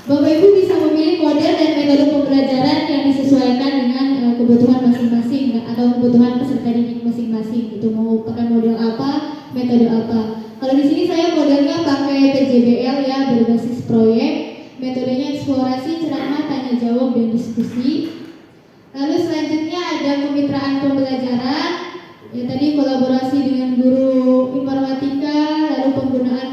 Bapak Ibu bisa memilih model dan metode pembelajaran yang disesuaikan dengan kebutuhan masing-masing atau kebutuhan peserta didik masing-masing. Itu mau pakai model apa, metode apa. Kalau di sini saya modelnya pakai PJBL ya, berbasis proyek. Metodenya eksplorasi, ceramah, tanya jawab dan diskusi. Lalu selanjutnya ada kemitraan pembelajaran. Ya, tadi kolaborasi dengan guru informatika, lalu penggunaan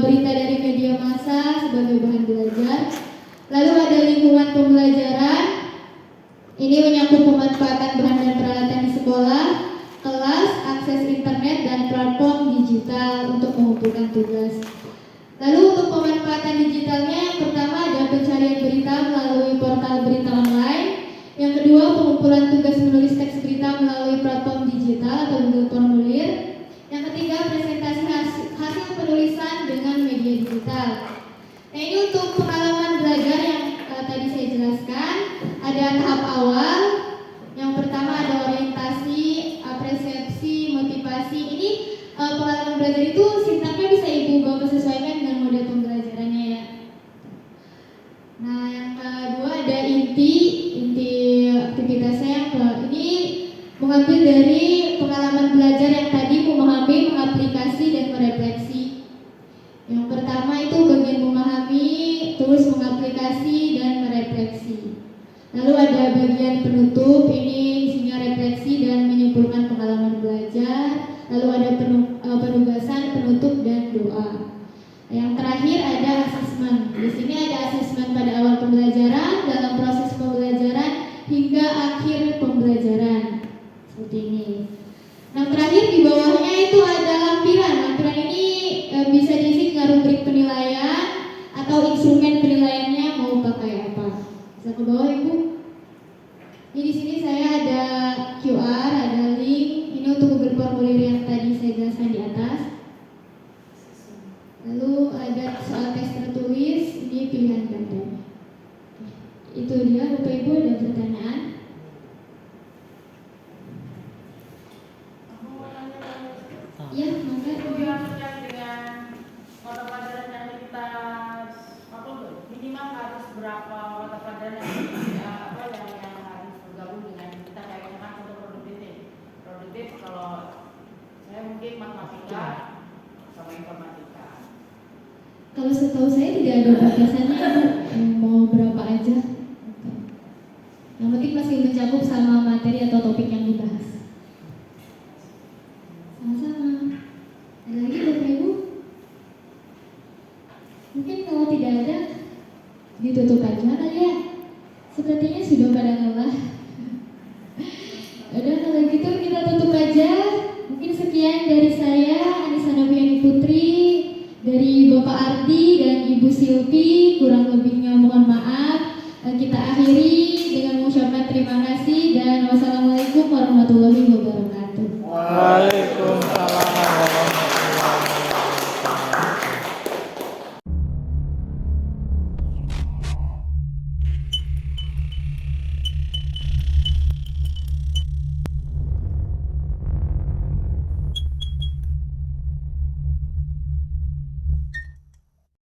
berita dari media massa sebagai bahan belajar. Lalu ada lingkungan pembelajaran. Ini menyangkut pemanfaatan bahan dan peralatan di sekolah, kelas, digital untuk mengumpulkan tugas. Lalu untuk pemanfaatan digitalnya, yang pertama ada pencarian berita melalui portal berita online. Yang kedua, pengumpulan tugas menulis teks berita melalui platform digital atau Google Formulir. Yang ketiga, presentasi hasil penulisan dengan media digital. Nah, ini untuk pengalaman belajar yang tadi saya jelaskan. Ada tahap awal. Yang pertama ada orientasi, persepsi, motivasi. Ini pengalaman belajar itu sintaknya bisa Ibu Bapak sesuaikan dengan model pembelajarannya ya. Nah, yang kedua ada inti aktivitasnya. Ini mengambil dari pengalaman belajar yang tadi, memahami, mengaplikasi, dan merefleksi. Yang pertama itu bagian memahami, terus mengaplikasi, dan merefleksi. Lalu ada bagian penutup, ini isinya refleksi dan menyimpulkan pengalaman belajar. Lalu ada penugasan, penutup, dan doa. Yang terakhir ada asesmen. Di sini ada asesmen pada awal pembelajaran, dalam proses pembelajaran, hingga akhir pembelajaran. Seperti ini. Yang terakhir di bawahnya itu ada lampiran. Lampiran ini bisa diisi dengan rubrik penilaian atau instrumen penilaiannya mau pakai apa. Bisa ke bawah Ibu. Ini di sini saya ada QR, ada link. Ini untuk Google Formulir yang tadi saya jelaskan di atas. Lalu ada soal teks tertulis. Ini pilihan ganda. Itu dia Bapak Ibu, ada pertanyaan? Ya, maka Itu yang terkait dengan mata pelajaran yang kita minimal harus berapa mata pelajaran yang harus bergabung dengan kita, kayak misalkan contoh produktif kalau saya mungkin matematika sama informatika. kalau setahu saya tidak ada batasannya Bu. Mau berapa aja. Yang penting masih mencakup sama materi atau topik yang dibahas. Sama-sama. Ada lagi Bapak Ibu? Mungkin kalau tidak ada, ditutup aja kali ya. Sepertinya sudah pada lelah. Udah, kalau gitu kita tutup aja. Mungkin sekian dari saya, Anissa Noviani Putri, dari Bapak Ardi dan Ibu Silvi. Kurang lebihnya mohon maaf. Kita akhiri dengan mengucapkan terima kasih.